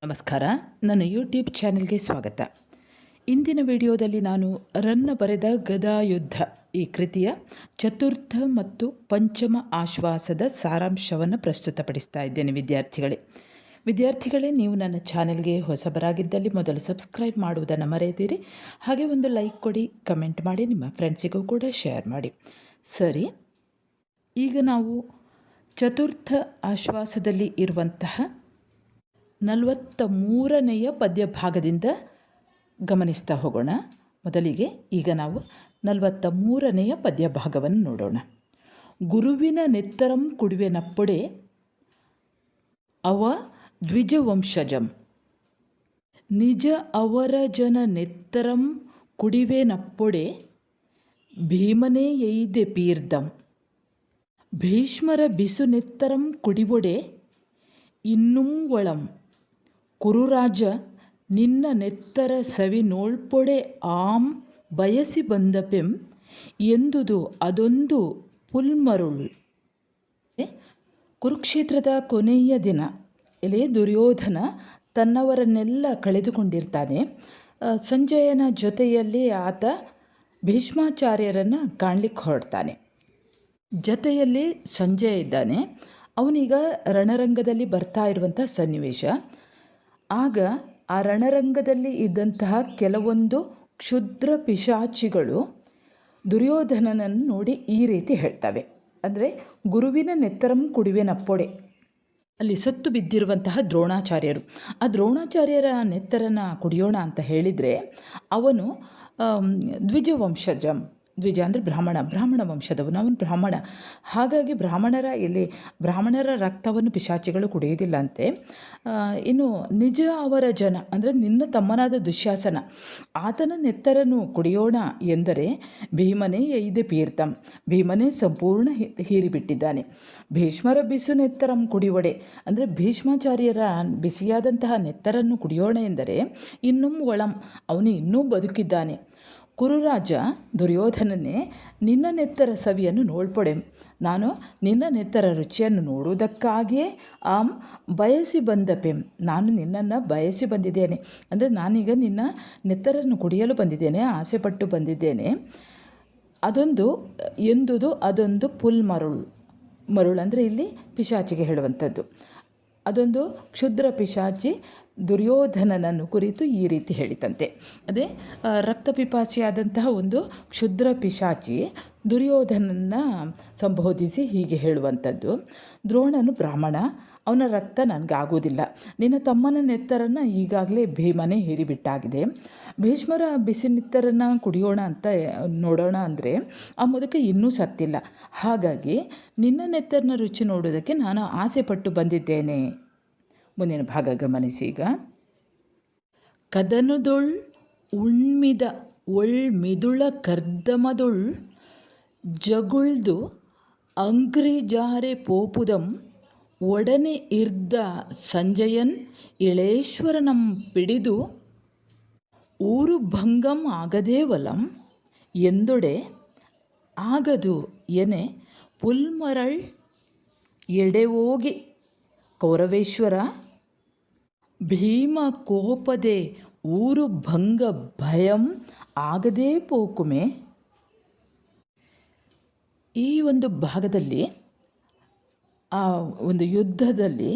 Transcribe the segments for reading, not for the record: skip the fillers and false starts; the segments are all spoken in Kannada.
ನಮಸ್ಕಾರ. ನನ್ನ ಯೂಟ್ಯೂಬ್ ಚಾನೆಲ್ಗೆ ಸ್ವಾಗತ. ಇಂದಿನ ವಿಡಿಯೋದಲ್ಲಿ ನಾನು ರನ್ನ ಬರೆದ ಗದಾಯುದ್ಧ ಈ ಕೃತಿಯ ಚತುರ್ಥ ಮತ್ತು ಪಂಚಮ ಆಶ್ವಾಸದ ಸಾರಾಂಶವನ್ನು ಪ್ರಸ್ತುತಪಡಿಸ್ತಾ ಇದ್ದೇನೆ. ವಿದ್ಯಾರ್ಥಿಗಳೇ, ನೀವು ನನ್ನ ಚಾನೆಲ್ಗೆ ಹೊಸಬರಾಗಿದ್ದಲ್ಲಿ ಮೊದಲು ಸಬ್ಸ್ಕ್ರೈಬ್ ಮಾಡುವುದನ್ನು ಮರೆಯದಿರಿ. ಹಾಗೆ ಒಂದು ಲೈಕ್ ಕೊಡಿ, ಕಮೆಂಟ್ ಮಾಡಿ, ನಿಮ್ಮ ಫ್ರೆಂಡ್ಸಿಗೂ ಕೂಡ ಶೇರ್ ಮಾಡಿ. ಸರಿ, ಈಗ ನಾವು ಚತುರ್ಥ ಆಶ್ವಾಸದಲ್ಲಿ ಇರುವಂತಹ 43ನೇಯ ಪದ್ಯ ಭಾಗದಿಂದ ಗಮನಿಸ್ತಾ ಹೋಗೋಣ. ಮೊದಲಿಗೆ ಈಗ ನಾವು 43ನೇಯ ಪದ್ಯ ಭಾಗವನ್ನು ನೋಡೋಣ. ಗುರುವಿನ ನೆತ್ತರಂ ಕುಡಿವೆನಪ್ಪೊಡೆ ಅವ ದ್ವಿಜವಂಶಜಂ, ನಿಜ ಅವರ ಜನ ನೆತ್ತರಂ ಕುಡಿವೆನಪ್ಪೊಡೆ ಭೀಮನೇ ಎಯ್ದೆ ಪೀರ್ದಂ, ಭೀಷ್ಮರ ಬಿಸು ನೆತ್ತರಂ ಕುಡಿವೊಡೆ ಇನ್ನುಂ ಒಳಂ, ಕುರುರಾಜ ನಿನ್ನ ನೆತ್ತರ ಸವಿ ನೋಳ್ಪೊಡೆ ಆಂ ಬಯಸಿ ಬಂದಪೆಂ ಎಂದುದು ಅದೊಂದು ಪುಲ್ಮರುಳ್. ಕುರುಕ್ಷೇತ್ರದ ಕೊನೆಯ ದಿನ ಇಲ್ಲಿ ದುರ್ಯೋಧನ ತನ್ನವರನ್ನೆಲ್ಲ ಕಳೆದುಕೊಂಡಿರ್ತಾನೆ. ಸಂಜಯನ ಜೊತೆಯಲ್ಲಿ ಆತ ಭೀಷ್ಮಾಚಾರ್ಯರನ್ನು ಕಾಣಲಿಕ್ಕೆ ಹೊರಡ್ತಾನೆ. ಜೊತೆಯಲ್ಲಿ ಸಂಜಯ ಇದ್ದಾನೆ. ಅವನೀಗ ರಣರಂಗದಲ್ಲಿ ಬರ್ತಾ ಇರುವಂಥ ಸನ್ನಿವೇಶ. ಆಗ ಆ ರಣರಂಗದಲ್ಲಿ ಇದ್ದಂತಹ ಕೆಲವೊಂದು ಕ್ಷುದ್ರ ಪಿಶಾಚಿಗಳು ದುರ್ಯೋಧನನನ್ನು ನೋಡಿ ಈ ರೀತಿ ಹೇಳ್ತವೆ. ಅಂದರೆ ಗುರುವಿನ ನೆತ್ತರಂ ಕುಡಿವೆನಪ್ಪೊಡೆ, ಅಲ್ಲಿ ಸತ್ತು ಬಿದ್ದಿರುವಂತಹ ದ್ರೋಣಾಚಾರ್ಯರು, ಆ ದ್ರೋಣಾಚಾರ್ಯರ ನೆತ್ತರನ್ನು ಕುಡಿಯೋಣ ಅಂತ ಹೇಳಿದರೆ ಅವನು ದ್ವಿಜವಂಶಜಂ, ದ್ವಿಜ ಅಂದರೆ ಬ್ರಾಹ್ಮಣ ವಂಶದವನು, ಅವನು ಬ್ರಾಹ್ಮಣ. ಹಾಗಾಗಿ ಬ್ರಾಹ್ಮಣರ ರಕ್ತವನ್ನು ಪಿಶಾಚಿಗಳು ಕುಡಿಯೋದಿಲ್ಲ ಅಂತೆ. ಇನ್ನು ನಿಜ ಅವರ ಜನ ಅಂದರೆ ನಿನ್ನ ತಮ್ಮನಾದ ದುಶ್ಯಾಸನ, ಆತನ ನೆತ್ತರನ್ನು ಕುಡಿಯೋಣ ಎಂದರೆ ಭೀಮನೇ ಎಯ್ದೆ ಪೀರ್ತಂ, ಭೀಮನೇ ಸಂಪೂರ್ಣ ಹೀರಿಬಿಟ್ಟಿದ್ದಾನೆ. ಭೀಷ್ಮರ ಬಿಸು ನೆತ್ತರಂ ಕುಡಿವೊಡೆ ಅಂದರೆ ಭೀಷ್ಮಾಚಾರ್ಯರ ಬಿಸಿಯಾದಂತಹ ನೆತ್ತರನ್ನು ಕುಡಿಯೋಣ ಎಂದರೆ ಇನ್ನೂ ಒಳಂ, ಅವನು ಇನ್ನೂ ಬದುಕಿದ್ದಾನೆ. ಕುರುರಾಜ ದುರ್ಯೋಧನನೇ ನಿನ್ನ ನೆತ್ತರ ಸವಿಯನ್ನು ನೋಡ್ಪೊಡೆ, ನಾನು ನಿನ್ನ ನೆತ್ತರ ರುಚಿಯನ್ನು ನೋಡುವುದಕ್ಕಾಗಿಯೇ ಆಂ ಬಯಸಿ ಬಂದಪೆಂ, ನಾನು ನಿನ್ನನ್ನು ಬಯಸಿ ಬಂದಿದ್ದೇನೆ, ಅಂದರೆ ನಾನೀಗ ನಿನ್ನ ನೆತ್ತರನ್ನು ಕುಡಿಯಲು ಬಂದಿದ್ದೇನೆ, ಆಸೆಪಟ್ಟು ಬಂದಿದ್ದೇನೆ. ಅದೊಂದು ಎಂದುದು ಅದೊಂದು ಮರುಳು ಅಂದರೆ ಇಲ್ಲಿ ಪಿಶಾಚಿಗೆ ಹೇಳುವಂಥದ್ದು. ಅದೊಂದು ಕ್ಷುದ್ರ ಪಿಶಾಚಿ ದುರ್ಯೋಧನನನ್ನು ಕುರಿತು ಈ ರೀತಿ ಹೇಳಿತಂತೆ. ಅದೇ ರಕ್ತಪಿಪಾಸಿಯಾದಂತಹ ಒಂದು ಕ್ಷುದ್ರ ಪಿಶಾಚಿ ದುರ್ಯೋಧನನ ಸಂಬೋಧಿಸಿ ಹೀಗೆ ಹೇಳುವಂಥದ್ದು. ದ್ರೋಣನು ಬ್ರಾಹ್ಮಣ, ಅವನ ರಕ್ತ ನನಗಾಗೋದಿಲ್ಲ, ನಿನ್ನ ತಮ್ಮನ ನೆತ್ತರನ್ನು ಈಗಾಗಲೇ ಭೀಮನೇ ಹೀರಿಬಿಟ್ಟಾಗಿದೆ. ಭೀಷ್ಮರ ಬಿಸಿ ನೆತ್ತರನ್ನು ಕುಡಿಯೋಣ ಅಂತ ನೋಡೋಣ ಅಂದರೆ ಆ ಮುದಕ ಇನ್ನೂ ಸತ್ತಿಲ್ಲ. ಹಾಗಾಗಿ ನಿನ್ನ ನೆತ್ತರನ ರುಚಿ ನೋಡೋದಕ್ಕೆ ನಾನು ಆಸೆಪಟ್ಟು ಬಂದಿದ್ದೇನೆ. ಮುಂದಿನ ಭಾಗ ಗಮನಿಸಿ. ಈಗ ಕದನುದೊಳ್ ಉಣ್ಮಿದ ಮಿದುಳ ಕರ್ದಮದೊಳ್ ಜಗುಳ್ದು ಅಂಗ್ರಿಜಾರೆ ಪೋಪುದಂ ಒಡನೆ ಇರ್ದ ಸಂಜಯನ್ ಇಳೇಶ್ವರನಂ ಪಿಡಿದು ಊರು ಭಂಗಂ ಆಗದೇ ವಲಂ ಎಂದೊಡೆ ಆಗದು ಎನೆ ಪುಲ್ಮರಳ್ ಎಡೆವೋಗಿ ಕೌರವೇಶ್ವರ ಭೀಮ ಕೋಪದೆ ಊರು ಭಂಗ ಭಯಂ ಆಗದೇ ಪೋಕುಮೆ. ಈ ಒಂದು ಭಾಗದಲ್ಲಿ ಆ ಒಂದು ಯುದ್ಧದಲ್ಲಿ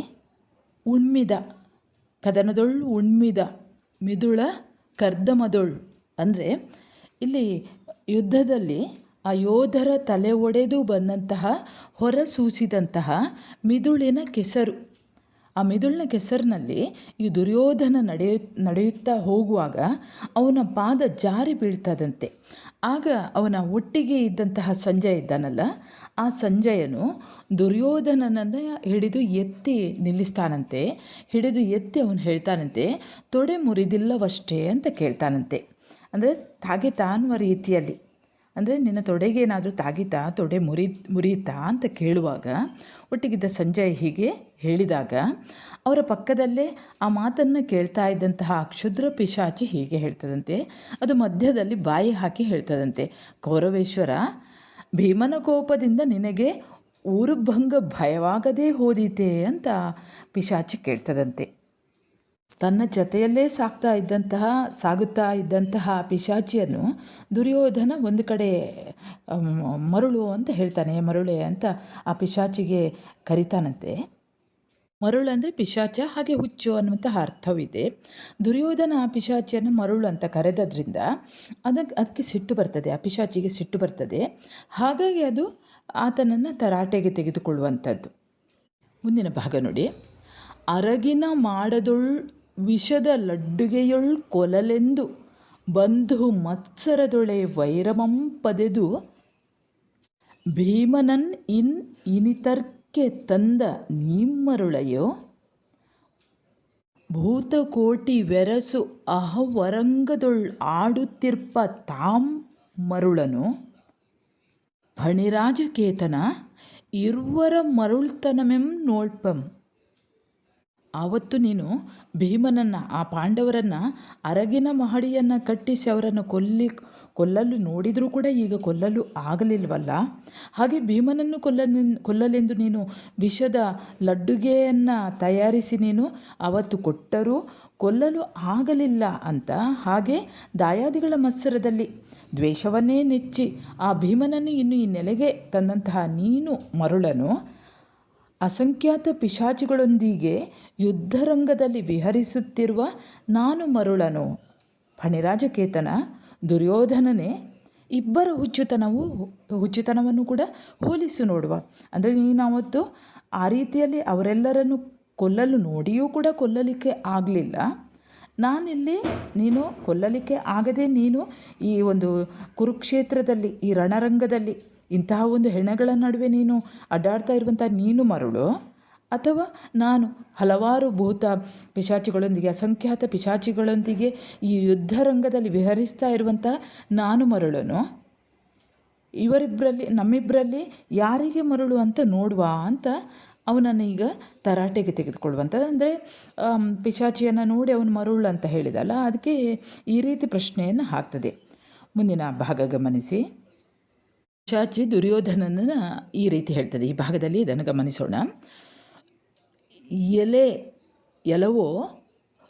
ಕದನದೊಳ್ ಉಣ್ಮಿದ ಮಿದುಳ ಕರ್ದಮದೊಳ್ ಅಂದರೆ ಇಲ್ಲಿ ಯುದ್ಧದಲ್ಲಿ ಆ ಯೋಧರ ತಲೆ ಒಡೆದು ಬಂದಂತಹ ಹೊರಸೂಸಿದಂತಹ ಮಿದುಳಿನ ಕೆಸರು, ಆ ಮಿದುಳಿನ ಕೆಸರಿನಲ್ಲಿ ಈ ದುರ್ಯೋಧನ ನಡೆಯುತ್ತಾ ಹೋಗುವಾಗ ಅವನ ಪಾದ ಜಾರಿ ಬೀಳ್ತದಂತೆ. ಆಗ ಅವನ ಒಟ್ಟಿಗೆ ಇದ್ದಂತಹ ಸಂಜಯ ಇದ್ದಾನಲ್ಲ, ಆ ಸಂಜಯನು ದುರ್ಯೋಧನನನ್ನು ಹಿಡಿದು ಎತ್ತಿ ನಿಲ್ಲಿಸ್ತಾನಂತೆ. ಹಿಡಿದು ಎತ್ತಿ ಅವನು ಹೇಳ್ತಾನಂತೆ, ತೊಡೆ ಮುರಿದಿಲ್ಲವಷ್ಟೇ ಅಂತ ಕೇಳ್ತಾನಂತೆ. ಅಂದರೆ ತಾಗಿತಾ ಅನ್ನುವ ರೀತಿಯಲ್ಲಿ, ಅಂದರೆ ನಿನ್ನ ತೊಡೆಗೇನಾದರೂ ತಾಗಿತಾ, ತೊಡೆ ಮುರಿಯಿತಾ ಅಂತ ಕೇಳುವಾಗ ಒಟ್ಟಿಗಿದ್ದ ಸಂಜಯ್ ಹೀಗೆ ಹೇಳಿದಾಗ ಅವರ ಪಕ್ಕದಲ್ಲೇ ಆ ಮಾತನ್ನು ಕೇಳ್ತಾ ಇದ್ದಂತಹ ಕ್ಷುದ್ರ ಪಿಶಾಚಿ ಹೀಗೆ ಹೇಳ್ತದಂತೆ. ಅದು ಮಧ್ಯದಲ್ಲಿ ಬಾಯಿ ಹಾಕಿ ಹೇಳ್ತದಂತೆ, ಕೌರವೇಶ್ವರ ಭೀಮನ ಕೋಪದಿಂದ ನಿನಗೆ ಊರುಭಂಗ ಭಯವಾಗದೇ ಹೋದೀತೆ ಅಂತ ಪಿಶಾಚಿ ಕೇಳ್ತದಂತೆ. ತನ್ನ ಜೊತೆಯಲ್ಲೇ ಸಾಗುತ್ತಾ ಇದ್ದಂತಹ ಪಿಶಾಚಿಯನ್ನು ದುರ್ಯೋಧನ ಒಂದು ಕಡೆ ಮರುಳು ಅಂತ ಹೇಳ್ತಾನೆ, ಮರುಳೆ ಅಂತ ಆ ಪಿಶಾಚಿಗೆ ಕರಿತಾನಂತೆ. ಮರುಳು ಅಂದರೆ ಪಿಶಾಚ, ಹಾಗೆ ಹುಚ್ಚು ಅನ್ನುವಂತಹ ಅರ್ಥವಿದೆ. ದುರ್ಯೋಧನ ಆ ಪಿಶಾಚಿಯನ್ನು ಮರುಳು ಅಂತ ಕರೆದದ್ರಿಂದ ಅದಕ್ಕೆ ಸಿಟ್ಟು ಬರ್ತದೆ, ಆ ಪಿಶಾಚಿಗೆ ಸಿಟ್ಟು ಬರ್ತದೆ. ಹಾಗಾಗಿ ಅದು ಆತನನ್ನು ತರಾಟೆಗೆ ತೆಗೆದುಕೊಳ್ಳುವಂಥದ್ದು. ಮುಂದಿನ ಭಾಗ ನೋಡಿ. ಅರಗಿನ ಮಾಡದೊಳ್ ವಿಷದ ಲಡ್ಡುಗೆಯೊಳ್ ಕೊಲಲೆಂದು ಬಂಧು ಮತ್ಸರದೊಳೆ ವೈರಮಂ ಪದೆದು ಭೀಮನನ್ ಇನಿತರ್ಕೆ ತಂದ ನೀಮ್ಮರುಳೆಯೋ ಭೂತಕೋಟಿ ವೆರಸು ಅಹವರಂಗದೊಳ್ ಆಡುತ್ತಿರ್ಪ ತಾಂ ಮರುಳನು ಫಣಿರಾಜಕೇತನ ಇರುವರ ಮರುಳ್ತನಮೆಂ ನೋಳ್ಪಂ. ಆವತ್ತು ನೀನು ಭೀಮನನ್ನು, ಆ ಪಾಂಡವರನ್ನು ಅರಗಿನ ಮಹಡಿಯನ್ನು ಕಟ್ಟಿಸಿ ಅವರನ್ನು ಕೊಲ್ಲಲು ನೋಡಿದರೂ ಕೂಡ ಈಗ ಕೊಲ್ಲಲು ಆಗಲಿಲ್ವಲ್ಲ. ಹಾಗೆ ಭೀಮನನ್ನು ಕೊಲ್ಲಲೆಂದು ನೀನು ವಿಷದ ಲಡ್ಡುಗೆಯನ್ನು ತಯಾರಿಸಿ ನೀನು ಅವತ್ತು ಕೊಟ್ಟರೂ ಕೊಲ್ಲಲು ಆಗಲಿಲ್ಲ ಅಂತ, ಹಾಗೆ ದಾಯಾದಿಗಳ ಮತ್ಸರದಲ್ಲಿ ದ್ವೇಷವನ್ನೇ ನೆಚ್ಚಿ ಆ ಭೀಮನನ್ನು ಇನ್ನು ಈ ನೆಲೆಗೆ ತಂದಂತಹ ನೀನು ಮರುಳನು ಅಸಂಖ್ಯಾತ ಪಿಶಾಚಿಗಳೊಂದಿಗೆ ಯುದ್ಧರಂಗದಲ್ಲಿ ವಿಹರಿಸುತ್ತಿರುವ ನಾನು ಮರುಳನು. ಫಣಿರಾಜಕೇತನ ದುರ್ಯೋಧನನೇ ಇಬ್ಬರ ಹುಚ್ಚುತನವನ್ನು ಕೂಡ ಹೋಲಿಸಿ ನೋಡುವ. ಅಂದರೆ ನೀನು ಅವತ್ತು ಆ ರೀತಿಯಲ್ಲಿ ಅವರೆಲ್ಲರನ್ನು ಕೊಲ್ಲಲು ನೋಡಿಯೂ ಕೂಡ ಕೊಲ್ಲಲಿಕ್ಕೆ ಆಗಲಿಲ್ಲ. ನಾನಿಲ್ಲಿ ನೀನು ಕೊಲ್ಲಲಿಕ್ಕೆ ಆಗದೆ ನೀನು ಈ ಒಂದು ಕುರುಕ್ಷೇತ್ರದಲ್ಲಿ, ಈ ರಣರಂಗದಲ್ಲಿ ಇಂತಹ ಒಂದು ಹೆಣಗಳ ನಡುವೆ ನೀನು ಅಡ್ಡಾಡ್ತಾ ಇರುವಂಥ ನೀನು ಮರುಳು, ಅಥವಾ ನಾನು ಹಲವಾರು ಭೂತ ಪಿಶಾಚಿಗಳೊಂದಿಗೆ, ಅಸಂಖ್ಯಾತ ಪಿಶಾಚಿಗಳೊಂದಿಗೆ ಈ ಯುದ್ಧರಂಗದಲ್ಲಿ ವಿಹರಿಸ್ತಾ ಇರುವಂಥ ನಾನು ಮರುಳನು. ನಮ್ಮಿಬ್ಬರಲ್ಲಿ ಯಾರಿಗೆ ಮರುಳು ಅಂತ ನೋಡುವ ಅಂತ ಅವನನ್ನು ಈಗ ತರಾಟೆಗೆ ತೆಗೆದುಕೊಳ್ಳುವಂಥದ್ದು. ಅಂದರೆ ಪಿಶಾಚಿಯನ್ನು ನೋಡಿ ಅವನು ಮರುಳು ಅಂತ ಹೇಳಿದಲ್ಲ, ಅದಕ್ಕೆ ಈ ರೀತಿ ಪ್ರಶ್ನೆಯನ್ನು ಹಾಕ್ತದೆ. ಮುಂದಿನ ಭಾಗ ಗಮನಿಸಿ. ಪಿಶಾಚಿ ದುರ್ಯೋಧನನ ಈ ರೀತಿ ಹೇಳ್ತದೆ. ಈ ಭಾಗದಲ್ಲಿ ಇದನ್ನು ಗಮನಿಸೋಣ. ಎಲವೋ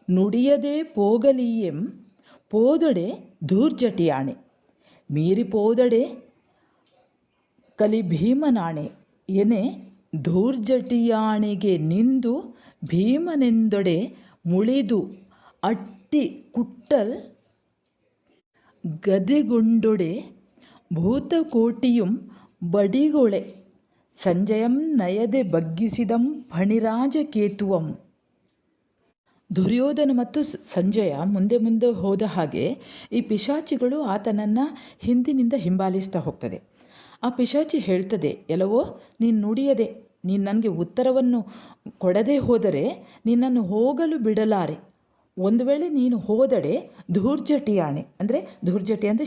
ನುಡಿಯದೆ ಪೋಗಲೀಯಂ ಪೋದೊಡೆ ಧೂರ್ಜಟಿಯಾಣೆ ಮೀರಿ ಪೋದೊಡೆ ಕಲಿ ಭೀಮನಾಣೆ ಎನೆ ಧೂರ್ಜಟಿಯಾಣೆಗೆ ನಿಂದು ಭೀಮನೆಂದೊಡೆ ಮುಳಿದು ಅಟ್ಟಿ ಕುಟ್ಟಲ್ ಗದೆಗೊಂಡೊಡೆ ಭೂತಕೋಟಿಯುಂ ಬಡಿಗೊಳೆ ಸಂಜಯಂ ನಯದೆ ಬಗ್ಗಿಸಿದಂ ಫಣಿರಾಜಕೇತುವಂ. ದುರ್ಯೋಧನ ಮತ್ತು ಸಂಜಯ ಮುಂದೆ ಮುಂದೆ ಹೋದ ಹಾಗೆ ಈ ಪಿಶಾಚಿಗಳು ಆತನನ್ನು ಹಿಂದಿನಿಂದ ಹಿಂಬಾಲಿಸ್ತಾ ಹೋಗ್ತದೆ. ಆ ಪಿಶಾಚಿ ಹೇಳ್ತದೆ, ಎಲ್ಲವೋ ನೀನು ನುಡಿಯದೆ, ನೀನು ನನಗೆ ಉತ್ತರವನ್ನು ಕೊಡದೆ ಹೋದರೆ ನಿನ್ನನ್ನು ಹೋಗಲು ಬಿಡಲಾರೆ. ಒಂದು ವೇಳೆ ನೀನು ಹೋದಡೆ ಧೂರ್ಜಟಿಯಾಣೆ, ಅಂದರೆ ಧೂರ್ಜಟಿ ಅಂದರೆ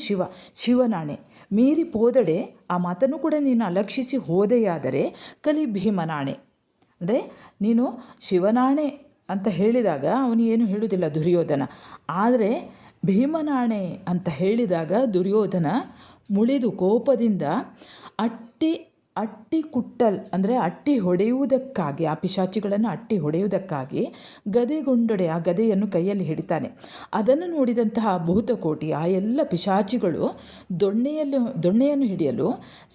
ಶಿವನಾಣೆ, ಮೀರಿ ಪೋದಡೆ, ಆ ಮಾತನ್ನು ಕೂಡ ನೀನು ಅಲಕ್ಷಿಸಿ ಹೋದೆಯಾದರೆ ಕಲಿ ಭೀಮನಾಣೆ, ಅಂದರೆ ನೀನು ಶಿವನಾಣೆ ಅಂತ ಹೇಳಿದಾಗ ಅವನು ಏನು ಹೇಳುವುದಿಲ್ಲ ದುರ್ಯೋಧನ. ಆದರೆ ಭೀಮನಾಣೆ ಅಂತ ಹೇಳಿದಾಗ ದುರ್ಯೋಧನ ಮುಳಿದು ಕೋಪದಿಂದ ಅಟ್ಟಿ ಕುಟ್ಟಲ್, ಅಂದರೆ ಅಟ್ಟಿ ಹೊಡೆಯುವುದಕ್ಕಾಗಿ, ಆ ಪಿಶಾಚಿಗಳನ್ನು ಅಟ್ಟಿ ಹೊಡೆಯುವುದಕ್ಕಾಗಿ ಗದೆಗೊಂಡೊಡೆ, ಆ ಗದೆಯನ್ನು ಕೈಯಲ್ಲಿ ಹಿಡಿತಾನೆ. ಅದನ್ನು ನೋಡಿದಂತಹ ಭೂತಕೋಟಿ, ಆ ಎಲ್ಲ ಪಿಶಾಚಿಗಳು ದೊಣ್ಣೆಯನ್ನು ಹಿಡಿಯಲು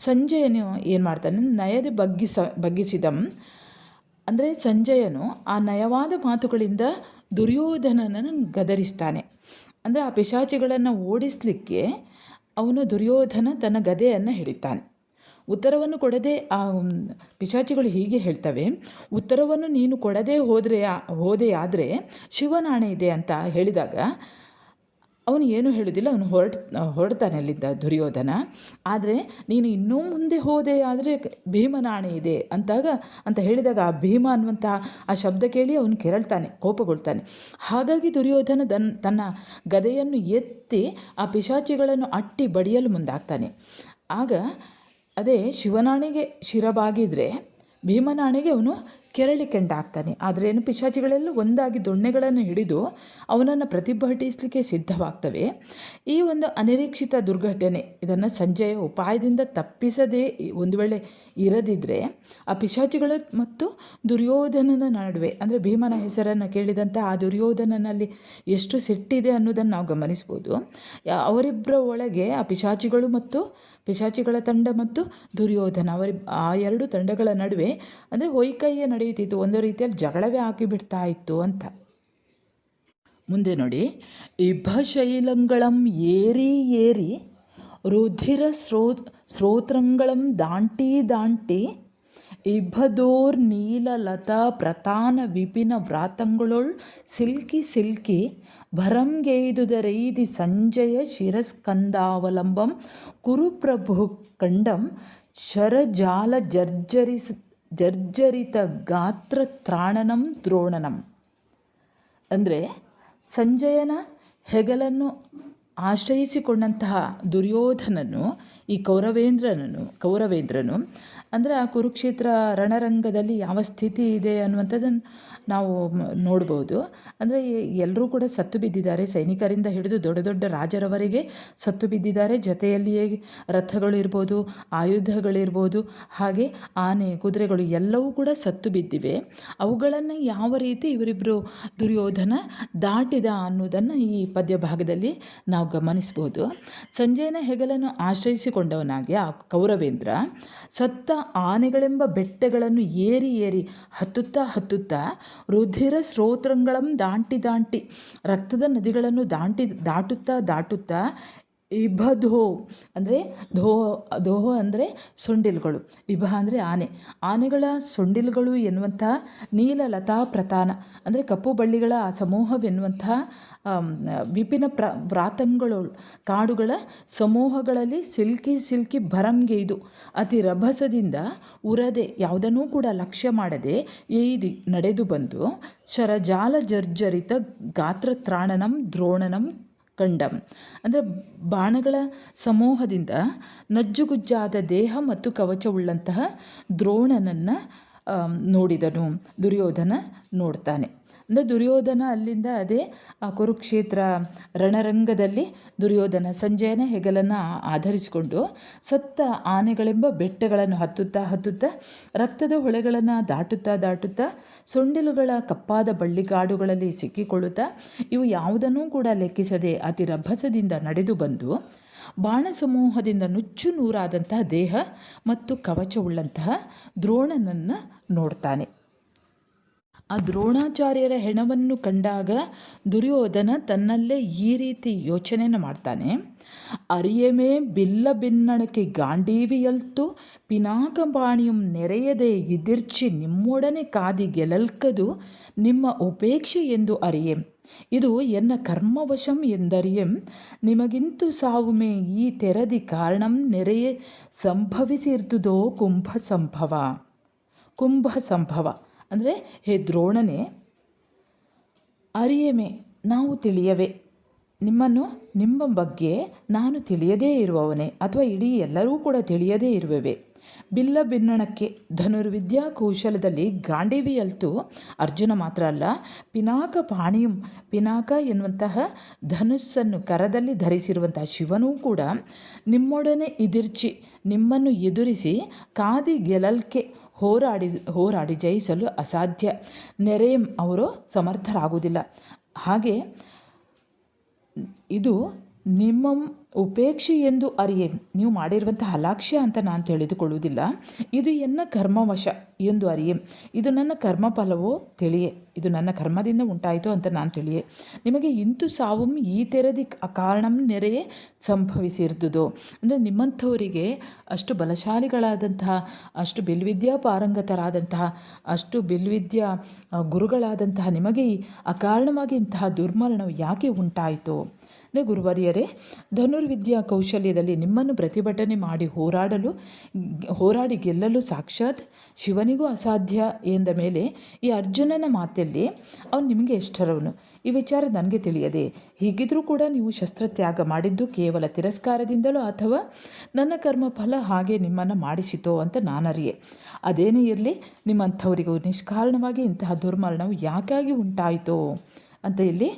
ಸಂಜಯನು ಏನು ಮಾಡ್ತಾನೆ, ನಯದೆ ಬಗ್ಗಿಸಿದಂ, ಅಂದರೆ ಸಂಜಯನು ಆ ನಯವಾದ ಮಾತುಗಳಿಂದ ದುರ್ಯೋಧನನನ್ನು ಗದರಿಸ್ತಾನೆ. ಅಂದರೆ ಆ ಪಿಶಾಚಿಗಳನ್ನು ಓಡಿಸಲಿಕ್ಕೆ ಅವನು ದುರ್ಯೋಧನ ತನ್ನ ಗದೆಯನ್ನು ಹಿಡಿತಾನೆ. ಉತ್ತರವನ್ನು ಕೊಡದೆ ಆ ಪಿಶಾಚಿಗಳು ಹೀಗೆ ಹೇಳ್ತವೆ, ಉತ್ತರವನ್ನು ನೀನು ಕೊಡದೆ ಹೋದೆಯಾದರೆ ಶಿವನಾಣೆ ಇದೆ ಅಂತ ಹೇಳಿದಾಗ ಅವನು ಏನೂ ಹೇಳುವುದಿಲ್ಲ, ಅವನು ಹೊರಡ್ತಾನೆ ಅಲ್ಲಿದ್ದ ದುರ್ಯೋಧನ. ಆದರೆ ನೀನು ಇನ್ನೂ ಮುಂದೆ ಹೋದೆ ಆದರೆ ಭೀಮನಾಣೆ ಇದೆ ಅಂತ ಹೇಳಿದಾಗ ಆ ಭೀಮ ಅನ್ನುವಂಥ ಆ ಶಬ್ದ ಕೇಳಿ ಅವನು ಕೆರಳ್ತಾನೆ, ಕೋಪಗೊಳ್ತಾನೆ. ಹಾಗಾಗಿ ದುರ್ಯೋಧನ ತನ್ನ ಗದೆಯನ್ನು ಎತ್ತಿ ಆ ಪಿಶಾಚಿಗಳನ್ನು ಅಟ್ಟಿ ಬಡಿಯಲು ಮುಂದಾಗ್ತಾನೆ. ಆಗ ಅದೇ ಶಿವನಾಣೆಗೆ ಶಿರಬಾಗಿದ್ರೆ ಭೀಮನಾಣೆಗೆ ಅವನು ಕೆರಳಿ ಕೆಂಡಾಗ್ತಾನೆ. ಆದರೆ ಏನು ಪಿಶಾಚಿಗಳೆಲ್ಲ ಒಂದಾಗಿ ದೊಣ್ಣೆಗಳನ್ನು ಹಿಡಿದು ಅವನನ್ನು ಪ್ರತಿಭಟಿಸಲಿಕ್ಕೆ ಸಿದ್ಧವಾಗ್ತವೆ. ಈ ಒಂದು ಅನಿರೀಕ್ಷಿತ ದುರ್ಘಟನೆ ಇದನ್ನು ಸಂಜೆಯ ಉಪಾಯದಿಂದ ತಪ್ಪಿಸದೇ ಒಂದು ವೇಳೆ ಇರದಿದ್ದರೆ ಆ ಪಿಶಾಚಿಗಳು ಮತ್ತು ದುರ್ಯೋಧನನ ನಡುವೆ, ಅಂದರೆ ಭೀಮನ ಹೆಸರನ್ನು ಕೇಳಿದಂಥ ಆ ದುರ್ಯೋಧನನಲ್ಲಿ ಎಷ್ಟು ಸಿಟ್ಟಿದೆ ಅನ್ನೋದನ್ನು ನಾವು ಗಮನಿಸ್ಬೋದು. ಅವರಿಬ್ಬರ ಒಳಗೆ ಆ ಪಿಶಾಚಿಗಳ ತಂಡ ಮತ್ತು ದುರ್ಯೋಧನ ಆ ಎರಡು ತಂಡಗಳ ನಡುವೆ ಅಂದರೆ ಹೊಯ್ಕೈಯೇ ನಡೆಯುತ್ತಿತ್ತು, ಒಂದು ರೀತಿಯಲ್ಲಿ ಜಗಳವೇ ಆಗಿಬಿಡ್ತಾ ಇತ್ತು ಅಂತ. ಮುಂದೆ ನೋಡಿ, ಇಭಶೈಲಂಗಳಂ ಏರಿ ಏರಿ ರುಧಿರ ಸ್ರೋತಂಗಳಂ ದಾಂಟಿ ದಾಂಟಿ ಇಭದೋರ್ ನೀಲ ಲತಾ ಪ್ರತಾನ ವಿಪಿನ ವ್ರಾತಂಗಳೊಳ್ ಸಿಲ್ಕಿ ಸಿಲ್ಕಿ ಭರಂಗೆಯ್ದುದರೈದಿ ಸಂಜಯ ಶಿರಸ್ಕಂದಾವಲಂಬಂ ಕುರುಪ್ರಭು ಕಂಡಂ ಶರಜಾಲ ಜರ್ಜರಿತ ಗಾತ್ರ ತ್ರಾಣನಂ ದ್ರೋಣನಂ. ಅಂದರೆ ಸಂಜಯನ ಹೆಗಲನ್ನು ಆಶ್ರಯಿಸಿಕೊಂಡಂತಹ ದುರ್ಯೋಧನನು ಈ ಕೌರವೇಂದ್ರನು ಅಂದರೆ ಆ ಕುರುಕ್ಷೇತ್ರ ರಣರಂಗದಲ್ಲಿ ಯಾವ ಸ್ಥಿತಿ ಇದೆ ಅನ್ನುವಂಥದ್ದನ್ನು ನಾವು ನೋಡ್ಬೋದು. ಅಂದರೆ ಎಲ್ಲರೂ ಕೂಡ ಸತ್ತು ಬಿದ್ದಿದ್ದಾರೆ, ಸೈನಿಕರಿಂದ ಹಿಡಿದು ದೊಡ್ಡ ದೊಡ್ಡ ರಾಜರವರೆಗೆ ಸತ್ತು ಬಿದ್ದಿದ್ದಾರೆ. ಜೊತೆಯಲ್ಲಿಯೇ ರಥಗಳು ಇರ್ಬೋದು, ಆಯುಧಗಳಿರ್ಬೋದು, ಹಾಗೆ ಆನೆ ಕುದುರೆಗಳು ಎಲ್ಲವೂ ಕೂಡ ಸತ್ತು ಬಿದ್ದಿವೆ. ಅವುಗಳನ್ನು ಯಾವ ರೀತಿ ಇವರಿಬ್ಬರು ದುರ್ಯೋಧನ ದಾಟಿದ ಅನ್ನೋದನ್ನು ಈ ಪದ್ಯ ಭಾಗದಲ್ಲಿ ನಾವು ಗಮನಿಸ್ಬೋದು. ಸಂಜಯನ ಹೆಗಲನ್ನು ಆಶ್ರಯಿಸಿಕೊಂಡವನಾಗಿ ಆ ಕೌರವೇಂದ್ರ ಸತ್ತ ಆನೆಗಳೆಂಬ ಬೆಟ್ಟಗಳನ್ನು ಏರಿ ಏರಿ ಹತ್ತುತ್ತಾ ರುಧಿರ ಸ್ರೋತಂಗಳಂ ದಾಂಟಿ ದಾಂಟಿ ರಕ್ತದ ನದಿಗಳನ್ನು ದಾಟುತ್ತಾ ಇಭಧೋ ಅಂದರೆ ದೋಹ ಅಂದರೆ ಸೊಂಡಿಲುಗಳು, ಇಭ ಅಂದರೆ ಆನೆಗಳ ಸೊಂಡಿಲುಗಳು ಎನ್ನುವಂತಹ ನೀಲಲತಾ ಪ್ರತಾನ ಅಂದರೆ ಕಪ್ಪು ಬಳ್ಳಿಗಳ ಆ ಸಮೂಹವೆನ್ನುವಂತಹ ವಿಪಿನ ವ್ರಾತಂಗಳು ಕಾಡುಗಳ ಸಮೂಹಗಳಲ್ಲಿ ಸಿಲ್ಕಿ ಭರಂಗೆಯ್ದು ಅತಿ ರಭಸದಿಂದ ಉರದೆ ಯಾವುದನ್ನೂ ಕೂಡ ಲಕ್ಷ್ಯ ಮಾಡದೆ ಏಯ್ದಿ ನಡೆದು ಬಂದು ಶರಜಾಲ ಜರ್ಜರಿತ ಗಾತ್ರತ್ರಾಣನಂ ದ್ರೋಣನಂ ಕಂಡಂ ಅಂದರೆ ಬಾಣಗಳ ಸಮೂಹದಿಂದ ನಜ್ಜುಗುಜ್ಜಾದ ದೇಹ ಮತ್ತು ಕವಚವುಳ್ಳಂತಹ ದ್ರೋಣನನ್ನು ನೋಡಿದನು. ದುರ್ಯೋಧನ ನೋಡ್ತಾನೆ. ಅಂದರೆ ದುರ್ಯೋಧನ ಅಲ್ಲಿಂದ ಅದೇ ಕುರುಕ್ಷೇತ್ರ ರಣರಂಗದಲ್ಲಿ ದುರ್ಯೋಧನ ಸಂಜಯನ ಹೆಗಲನ್ನು ಆಧರಿಸಿಕೊಂಡು ಸತ್ತ ಆನೆಗಳೆಂಬ ಬೆಟ್ಟಗಳನ್ನು ಹತ್ತುತ್ತಾ ರಕ್ತದ ಹೊಳೆಗಳನ್ನು ದಾಟುತ್ತಾ ಸೊಂಡಿಲುಗಳ ಕಪ್ಪಾದ ಬಳ್ಳಿಗಾಡುಗಳಲ್ಲಿ ಸಿಕ್ಕಿಕೊಳ್ಳುತ್ತಾ ಇವು ಯಾವುದನ್ನೂ ಕೂಡ ಲೆಕ್ಕಿಸದೆ ಅತಿ ರಭಸದಿಂದ ನಡೆದು ಬಂದು ಬಾಣ ಸಮೂಹದಿಂದ ನುಚ್ಚು ನೂರಾದಂತಹ ದೇಹ ಮತ್ತು ಕವಚವುಳ್ಳಂತಹ ದ್ರೋಣನನ್ನು ನೋಡ್ತಾನೆ. ಆ ದ್ರೋಣಾಚಾರ್ಯರ ಹೆಣವನ್ನು ಕಂಡಾಗ ದುರ್ಯೋಧನ ತನ್ನಲ್ಲೇ ಈ ರೀತಿ ಯೋಚನೆಯನ್ನು ಮಾಡ್ತಾನೆ. ಅರಿಯಮೇ ಬಿಲ್ಲ ಬಿನ್ನಣಕ್ಕೆ ಗಾಂಡೀವಿಯಲ್ತು ಪಿನಾಕಪಾಣಿಯಂ ನೆರೆಯದೆ ಇದಿರ್ಚಿ ನಿಮ್ಮೊಡನೆ ಕಾದಿ ಗೆಲಲ್ಕದು ನಿಮ್ಮ ಉಪೇಕ್ಷೆ ಎಂದು ಅರಿಯೆಂ. ಇದು ಎನ್ನ ಕರ್ಮವಶಂ ಎಂದರಿಯೆಂ. ನಿಮಗಿಂತು ಸಾವುಮೇ ಈ ತೆರದಿ ಕಾರಣಂ ನೆರೆಯೇ ಸಂಭವಿಸಿರ್ದುದೋ ಕುಂಭ ಸಂಭವ ಅಂದರೆ ಹೇ ದ್ರೋಣನೇ, ಅರಿಯಮೆ ನಾವು ತಿಳಿಯವೆ, ನಿಮ್ಮ ಬಗ್ಗೆ ನಾನು ತಿಳಿಯದೇ ಇರುವವನೇ ಅಥವಾ ಇಡೀ ಎಲ್ಲರೂ ಕೂಡ ತಿಳಿಯದೇ ಇರುವವೆ. ಬಿಲ್ಲ ಬಿನ್ನಣಕ್ಕೆ ಧನುರ್ವಿದ್ಯಾ ಕೌಶಲದಲ್ಲಿ ಗಾಂಡೀವಿಯಲ್ತು ಅರ್ಜುನ ಮಾತ್ರ ಅಲ್ಲ, ಪಿನಾಕ ಎನ್ನುವಂತಹ ಧನುಸ್ಸನ್ನು ಕರದಲ್ಲಿ ಧರಿಸಿರುವಂತಹ ಶಿವನೂ ಕೂಡ ನಿಮ್ಮೊಡನೆ ನಿಮ್ಮನ್ನು ಎದುರಿಸಿ ಕಾದಿ ಗೆಲಲ್ಕೆ ಹೋರಾಡಿ ಜಯಿಸಲು ಅಸಾಧ್ಯ. ನೆರೆಯಂ ಅವರು ಸಮರ್ಥರಾಗುವುದಿಲ್ಲ. ಹಾಗೆ ಇದು ನಿಮ್ಮ ಉಪೇಕ್ಷೆ ಎಂದು ಅರಿಯೆ, ನೀವು ಮಾಡಿರುವಂಥ ಅಲಕ್ಷ್ಯ ಅಂತ ನಾನು ತಿಳಿದುಕೊಳ್ಳುವುದಿಲ್ಲ. ಇದು ಎನ್ನ ಕರ್ಮವಶ ಎಂದು ಅರಿಯೆ, ಇದು ನನ್ನ ಕರ್ಮಫಲವೋ ತಿಳಿಯೆ, ಇದು ನನ್ನ ಕರ್ಮದಿಂದ ಉಂಟಾಯಿತು ಅಂತ ನಾನು ತಿಳಿಯೆ. ನಿಮಗೆ ಇಂತು ಸಾವು ಈ ತೆರದಿ ಕಾರಣಂ ನೆರೆಯೇ ಸಂಭವಿಸಿರ್ದುದೋ ಅಂದರೆ ನಿಮ್ಮಂಥವರಿಗೆ ಅಷ್ಟು ಬಲಶಾಲಿಗಳಾದಂತಹ, ಅಷ್ಟು ಬಿಲ್ವಿದ್ಯಾ ಪಾರಂಗತರಾದಂತಹ, ಅಷ್ಟು ಬಿಲ್ವಿದ್ಯಾ ಗುರುಗಳಾದಂತಹ ನಿಮಗೆ ಅಕಾರಣವಾಗಿ ಇಂತಹ ದುರ್ಮರಣವು ಯಾಕೆ ಉಂಟಾಯಿತು? ಗುರುವರಿಯರೇ, ಧನುರ್ವಿದ್ಯಾ ಕೌಶಲ್ಯದಲ್ಲಿ ನಿಮ್ಮನ್ನು ಪ್ರತಿಭಟನೆ ಮಾಡಿ ಹೋರಾಡಿ ಗೆಲ್ಲಲು ಸಾಕ್ಷಾತ್ ಶಿವನಿಗೂ ಅಸಾಧ್ಯ ಎಂದ ಮೇಲೆ ಈ ಅರ್ಜುನನ ಮಾತಲ್ಲಿ ಅವನು ನಿಮಗೆ ಎಷ್ಟರವನು, ಈ ವಿಚಾರ ನನಗೆ ತಿಳಿಯದೆ. ಹೀಗಿದ್ರೂ ಕೂಡ ನೀವು ಶಸ್ತ್ರತ್ಯಾಗ ಮಾಡಿದ್ದು ಕೇವಲ ತಿರಸ್ಕಾರದಿಂದಲೋ ಅಥವಾ ನನ್ನ ಕರ್ಮಫಲ ಹಾಗೆ ನಿಮ್ಮನ್ನು ಮಾಡಿಸಿತೋ ಅಂತ ನಾನರಿಯೆ. ಅದೇನೇ ಇರಲಿ, ನಿಮ್ಮಂಥವರಿಗೂ ನಿಷ್ಕಾರಣವಾಗಿ ಇಂತಹ ದುರ್ಮರಣವು ಯಾಕಾಗಿ ಉಂಟಾಯಿತೋ ಅಂತ ಇಲ್ಲಿ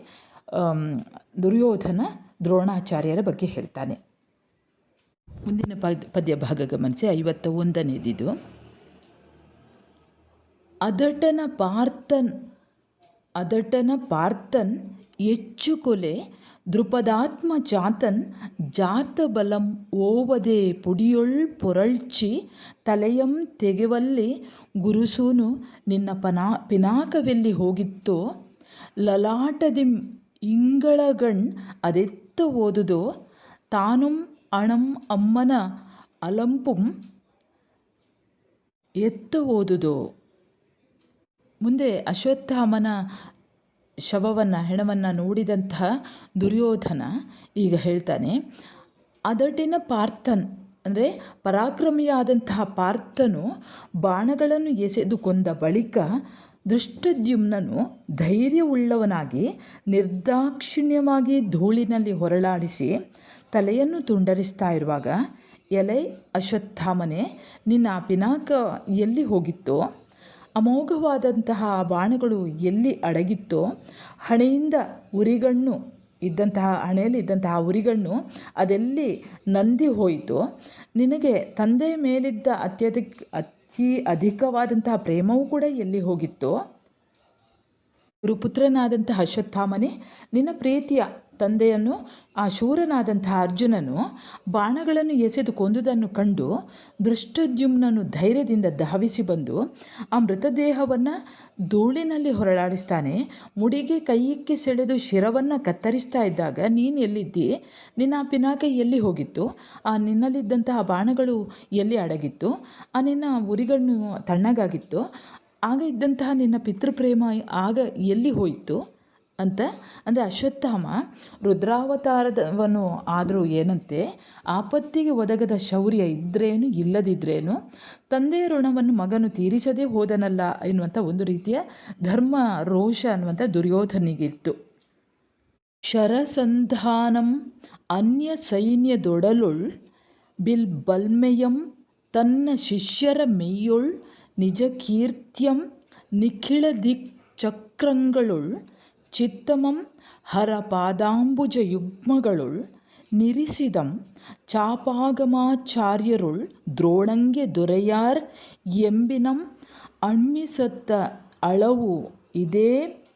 ದುರ್ಯೋಧನ ದ್ರೋಣಾಚಾರ್ಯರ ಬಗ್ಗೆ ಹೇಳ್ತಾನೆ. ಮುಂದಿನ ಪದ್ಯ ಭಾಗ ಗಮನಿಸಿ. 51ನೇದಿದು. ಅದಟನ ಪಾರ್ಥನ್ ಹೆಚ್ಚು ಕೊಲೆ ದ್ರುಪದಾತ್ಮ ಚಾತನ್ ಜಾತ ಬಲಂ ಓವದೆ ಪುಡಿಯೊಳ್ ಪೊರಳ್ಚಿ ತಲೆಯಂ ತೆಗೆವಲ್ಲಿ ಗುರುಸೂನು ನಿನ್ನ ಪಿನಾಕವೆಲ್ಲಿ ಹೋಗಿತ್ತೋ ಲಲಾಟದಿಂ ಇಂಗಳಗಣ್ ಅದೆತ್ತ ಓದುದೋ ತಾನುಂ ಅಣಂ ಅಮ್ಮನ ಅಲಂಪುಂ ಎತ್ತ ಓದುದೋ. ಮುಂದೆ ಅಶ್ವತ್ಥಾಮನ ಹೆಣವನ್ನು ನೋಡಿದಂತಹ ದುರ್ಯೋಧನ ಈಗ ಹೇಳ್ತಾನೆ, ಅದಟಿನ ಪಾರ್ಥನ್ ಅಂದರೆ ಪರಾಕ್ರಮಿಯಾದಂತಹ ಪಾರ್ಥನು ಬಾಣಗಳನ್ನು ಎಸೆದು ಕೊಂದ ಬಳಿಕ ದೃಷ್ಟದ್ಯುಮ್ನನು ಧೈರ್ಯವುಳ್ಳವನಾಗಿ ನಿರ್ದಾಕ್ಷಿಣ್ಯವಾಗಿ ಧೂಳಿನಲ್ಲಿ ಹೊರಳಾಡಿಸಿ ತಲೆಯನ್ನು ತುಂಡರಿಸ್ತಾ ಇರುವಾಗ, ಎಲೈ ಅಶ್ವತ್ಥಾಮನೆ, ನಿನ್ನ ಪಿನಾಕ ಎಲ್ಲಿ ಹೋಗಿತ್ತೋ, ಅಮೋಘವಾದಂತಹ ಬಾಣಗಳು ಎಲ್ಲಿ ಅಡಗಿತ್ತೋ, ಹಣೆಯಲ್ಲಿ ಇದ್ದಂತಹ ಉರಿಗಣ್ಣು ಅದೆಲ್ಲಿ ನಂದಿ ಹೋಯಿತೋ, ನಿನಗೆ ತಂದೆಯ ಮೇಲಿದ್ದ ಅಧಿಕವಾದಂತಹ ಪ್ರೇಮವೂ ಕೂಡ ಎಲ್ಲಿ ಹೋಗಿತ್ತೋ, ಗುರುಪುತ್ರನಾದಂತಹ ಅಶ್ವತ್ಥಾಮನೆ, ನಿನ್ನ ಪ್ರೀತಿಯ ತಂದೆಯನ್ನು ಆ ಶೂರನಾದಂತಹ ಅರ್ಜುನನು ಬಾಣಗಳನ್ನು ಎಸೆದು ಕೊಂದುದನ್ನು ಕಂಡು ದೃಷ್ಟದ್ಯುಮ್ನನು ಧೈರ್ಯದಿಂದ ಧಾವಿಸಿ ಬಂದು ಆ ಮೃತದೇಹವನ್ನು ಧೂಳಿನಲ್ಲಿ ಹೊರಳಾಡಿಸ್ತಾನೆ. ಮುಡಿಗೆ ಕೈಯಿಕ್ಕಿ ಸೆಳೆದು ಶಿರವನ್ನು ಕತ್ತರಿಸ್ತಾ ಇದ್ದಾಗ, ನೀನು ಎಲ್ಲಿದ್ದಿ, ನಿನ್ನ ಪಿನಾಕ ಎಲ್ಲಿ ಹೋಗಿತ್ತು, ಆ ನಿನ್ನಲ್ಲಿದ್ದಂತಹ ಬಾಣಗಳು ಎಲ್ಲಿ ಅಡಗಿತ್ತು, ಆ ನಿನ್ನ ಉರಿಗಣ್ಣು ತಣ್ಣಗಾಗಿತ್ತು, ಆಗ ಇದ್ದಂತಹ ನಿನ್ನ ಪಿತೃಪ್ರೇಮ ಆಗ ಎಲ್ಲಿ ಹೋಯಿತು ಅಂತ. ಅಂದರೆ ಅಶ್ವತ್ಥಾಮ ರುದ್ರಾವತಾರದವನು ಆದರೂ ಏನಂತೆ, ಆಪತ್ತಿಗೆ ಒದಗದ ಶೌರ್ಯ ಇದ್ರೇನು ಇಲ್ಲದಿದ್ರೇನು ತಂದೆಯ ಋಣವನ್ನು ಮಗನು ತೀರಿಸದೇ ಹೋದನಲ್ಲ ಎನ್ನುವಂಥ ಒಂದು ರೀತಿಯ ಧರ್ಮ ರೋಷ ಅನ್ನುವಂಥ ದುರ್ಯೋಧನಿಗಿತ್ತು. ಶರಸಂಧಾನಂ ಅನ್ಯ ಸೈನ್ಯದೊಡಲೊಳ್ ಬಿಲ್ ಬಲ್ಮೆಯಂ ತನ್ನ ಶಿಷ್ಯರ ಮೆಯ್ಯೊಳ್ ನಿಜ ಕೀರ್ತ್ಯಂ ನಿಖಿಳ ದಿಕ್ ಚಕ್ರಂಗಳೊಳ್ ಚಿತ್ತಮಂ ಹರ ಪಾದಾಂಬುಜ ಯುಗ್ಮಗಳೊಳ್ ನಿರಿಸಿದಂ ಚಾಪಾಗಮಾಚಾರ್ಯರುಳ್ ದ್ರೋಣಂಗೆ ದೊರೆಯಾರ್ ಎಂಬಿನಂ ಅಣ್ಮಿಸತ್ತ ಅಳವು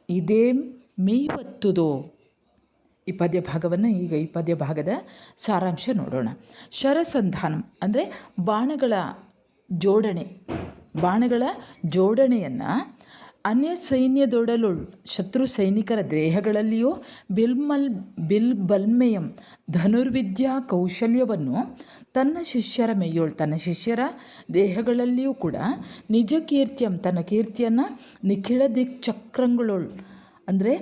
ಇದೇಂ ಮೇಯ್ವತ್ತುದೋ. ಈ ಪದ್ಯಭಾಗವನ್ನು ಈ ಪದ್ಯಭಾಗದ ಸಾರಾಂಶ ನೋಡೋಣ. ಶರಸಂಧಾನಂ ಅಂದರೆ ಬಾಣಗಳ ಜೋಡಣೆಯನ್ನು ಅನ್ಯ ಸೈನ್ಯದೊಡಲೊಳ್ ಶತ್ರು ಸೈನಿಕರ ದೇಹಗಳಲ್ಲಿಯೂ ಬಿಲ್ ಬಲ್ಮೆಯಂ ಧನುರ್ವಿದ್ಯಾ ಕೌಶಲ್ಯವನ್ನು ತನ್ನ ಶಿಷ್ಯರ ತನ್ನ ಶಿಷ್ಯರ ದೇಹಗಳಲ್ಲಿಯೂ ಕೂಡ ನಿಜ ಕೀರ್ತ್ಯಂ ತನ್ನ ಕೀರ್ತಿಯನ್ನು ನಿಖಿಳ ದಿಕ್ ಚಕ್ರಂಗಳೊಳ್ ಅಂದರೆ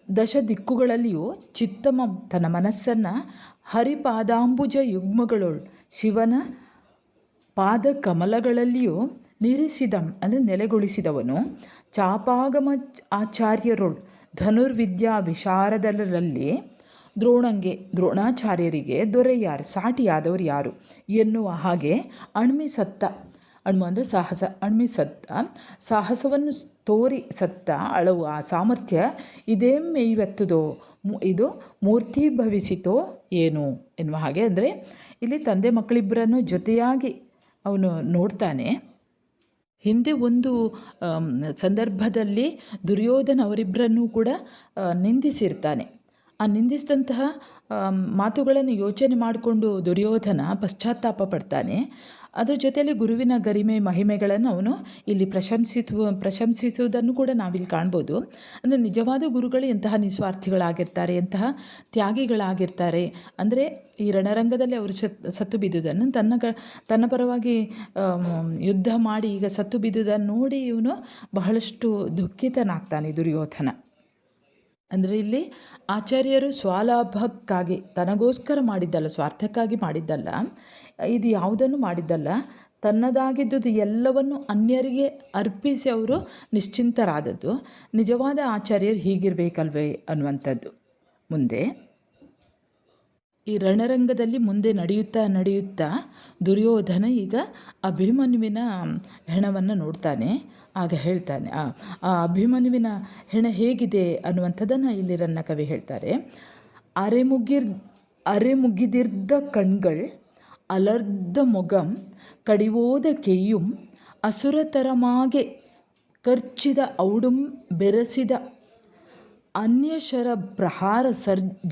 ದಶ ದಿಕ್ಕುಗಳಲ್ಲಿಯೂ ಚಿತ್ತಮಂ ತನ್ನ ಮನಸ್ಸನ್ನು ಹರಿಪಾದಾಂಬುಜ ಯುಗ್ಮಗಳೊಳ್ ಶಿವನ ಪಾದ ಕಮಲಗಳಲ್ಲಿಯೂ ನಿರಿಸಿದಂ ಅಂದರೆ ನೆಲೆಗೊಳಿಸಿದವನು ಚಾಪಾಗಮ ಆಚಾರ್ಯರೊಳ್ ಧನುರ್ವಿದ್ಯಾ ವಿಶಾರದರಲ್ಲಿ ದ್ರೋಣಾಚಾರ್ಯರಿಗೆ ದೊರೆಯಾರು ಸಾಟಿಯಾದವರು ಯಾರು ಎನ್ನುವ ಹಾಗೆ ಅಣ್ಮಿಸತ್ತ ಅಂದರೆ ಸಾಹಸ ಸಾಹಸವನ್ನು ತೋರಿ ಸತ್ತ ಅಳವು ಆ ಸಾಮರ್ಥ್ಯ ಇದೇಂ ಮೇಯ್ವೆತ್ತುದೋ ಇದು ಮೂರ್ತಿಭವಿಸಿತೋ ಏನು ಎನ್ನುವ ಹಾಗೆ. ಅಂದರೆ ಇಲ್ಲಿ ತಂದೆ ಮಕ್ಕಳಿಬ್ಬರನ್ನು ಜೊತೆಯಾಗಿ ಅವನು ನೋಡ್ತಾನೆ. ಹಿಂದೆ ಒಂದು ಸಂದರ್ಭದಲ್ಲಿ ದುರ್ಯೋಧನ ಅವರಿಬ್ಬರನ್ನೂ ಕೂಡ ನಿಂದಿಸಿರ್ತಾನೆ. ಆ ನಿಂದಿಸಿದಂತಹ ಮಾತುಗಳನ್ನು ಯೋಚನೆ ಮಾಡಿಕೊಂಡು ದುರ್ಯೋಧನ ಪಶ್ಚಾತ್ತಾಪ ಪಡ್ತಾನೆ. ಅದರ ಜೊತೆಯಲ್ಲಿ ಗುರುವಿನ ಗರಿಮೆ ಮಹಿಮೆಗಳನ್ನು ಅವನು ಇಲ್ಲಿ ಪ್ರಶಂಸಿಸುವುದನ್ನು ಕೂಡ ನಾವಿಲ್ಲಿ ಕಾಣ್ಬೋದು. ಅಂದರೆ ನಿಜವಾದ ಗುರುಗಳು ಎಂತಹ ನಿಸ್ವಾರ್ಥಿಗಳಾಗಿರ್ತಾರೆ, ಎಂತಹ ತ್ಯಾಗಿಗಳಾಗಿರ್ತಾರೆ. ಅಂದರೆ ಈ ರಣರಂಗದಲ್ಲಿ ಅವರು ಸತ್ತು ಬಿದ್ದುದನ್ನು ತನ್ನ ಪರವಾಗಿ ಯುದ್ಧ ಮಾಡಿ ಈಗ ಸತ್ತು ಬಿದ್ದುದನ್ನು ನೋಡಿ ಇವನು ಬಹಳಷ್ಟು ದುಃಖಿತನಾಗ್ತಾನೆ ದುರ್ಯೋಧನ. ಅಂದರೆ ಇಲ್ಲಿ ಆಚಾರ್ಯರು ಸ್ವಲಾಭಕ್ಕಾಗಿ ತನಗೋಸ್ಕರ ಮಾಡಿದ್ದಲ್ಲ, ಸ್ವಾರ್ಥಕ್ಕಾಗಿ ಮಾಡಿದ್ದಲ್ಲ, ಇದು ಯಾವುದನ್ನು ಮಾಡಿದ್ದಲ್ಲ, ತನ್ನದಾಗಿದ್ದುದು ಎಲ್ಲವನ್ನು ಅನ್ಯರಿಗೆ ಅರ್ಪಿಸಿ ಅವರು ನಿಶ್ಚಿಂತರಾದದ್ದು. ನಿಜವಾದ ಆಚಾರ್ಯರು ಹೀಗಿರಬೇಕಲ್ವೇ ಅನ್ನುವಂಥದ್ದು. ಮುಂದೆ ಈ ರಣರಂಗದಲ್ಲಿ ಮುಂದೆ ನಡೆಯುತ್ತಾ ದುರ್ಯೋಧನ ಈಗ ಅಭಿಮನ್ಯುವಿನ ಹೆಣವನ್ನು ನೋಡ್ತಾನೆ. ಆಗ ಹೇಳ್ತಾನೆ, ಆ ಅಭಿಮನ್ಯುವಿನ ಹೆಣ ಹೇಗಿದೆ ಅನ್ನುವಂಥದ್ದನ್ನು ಇಲ್ಲಿ ರನ್ನಕವಿ ಹೇಳ್ತಾರೆ. ಅರೆಮುಗಿದಿರ್ದ ಕಣ್ಗಳ್ ಅಲರ್ದ ಮೊಗಂ ಕಡಿವೋದ ಕೆಯ್ಯುಂ ಅಸುರತರಮಾಗೆ ಕರ್ಚಿದ ಔಡುಂ ಬೆರೆಸಿದ ಅನ್ಯಶರ ಪ್ರಹಾರ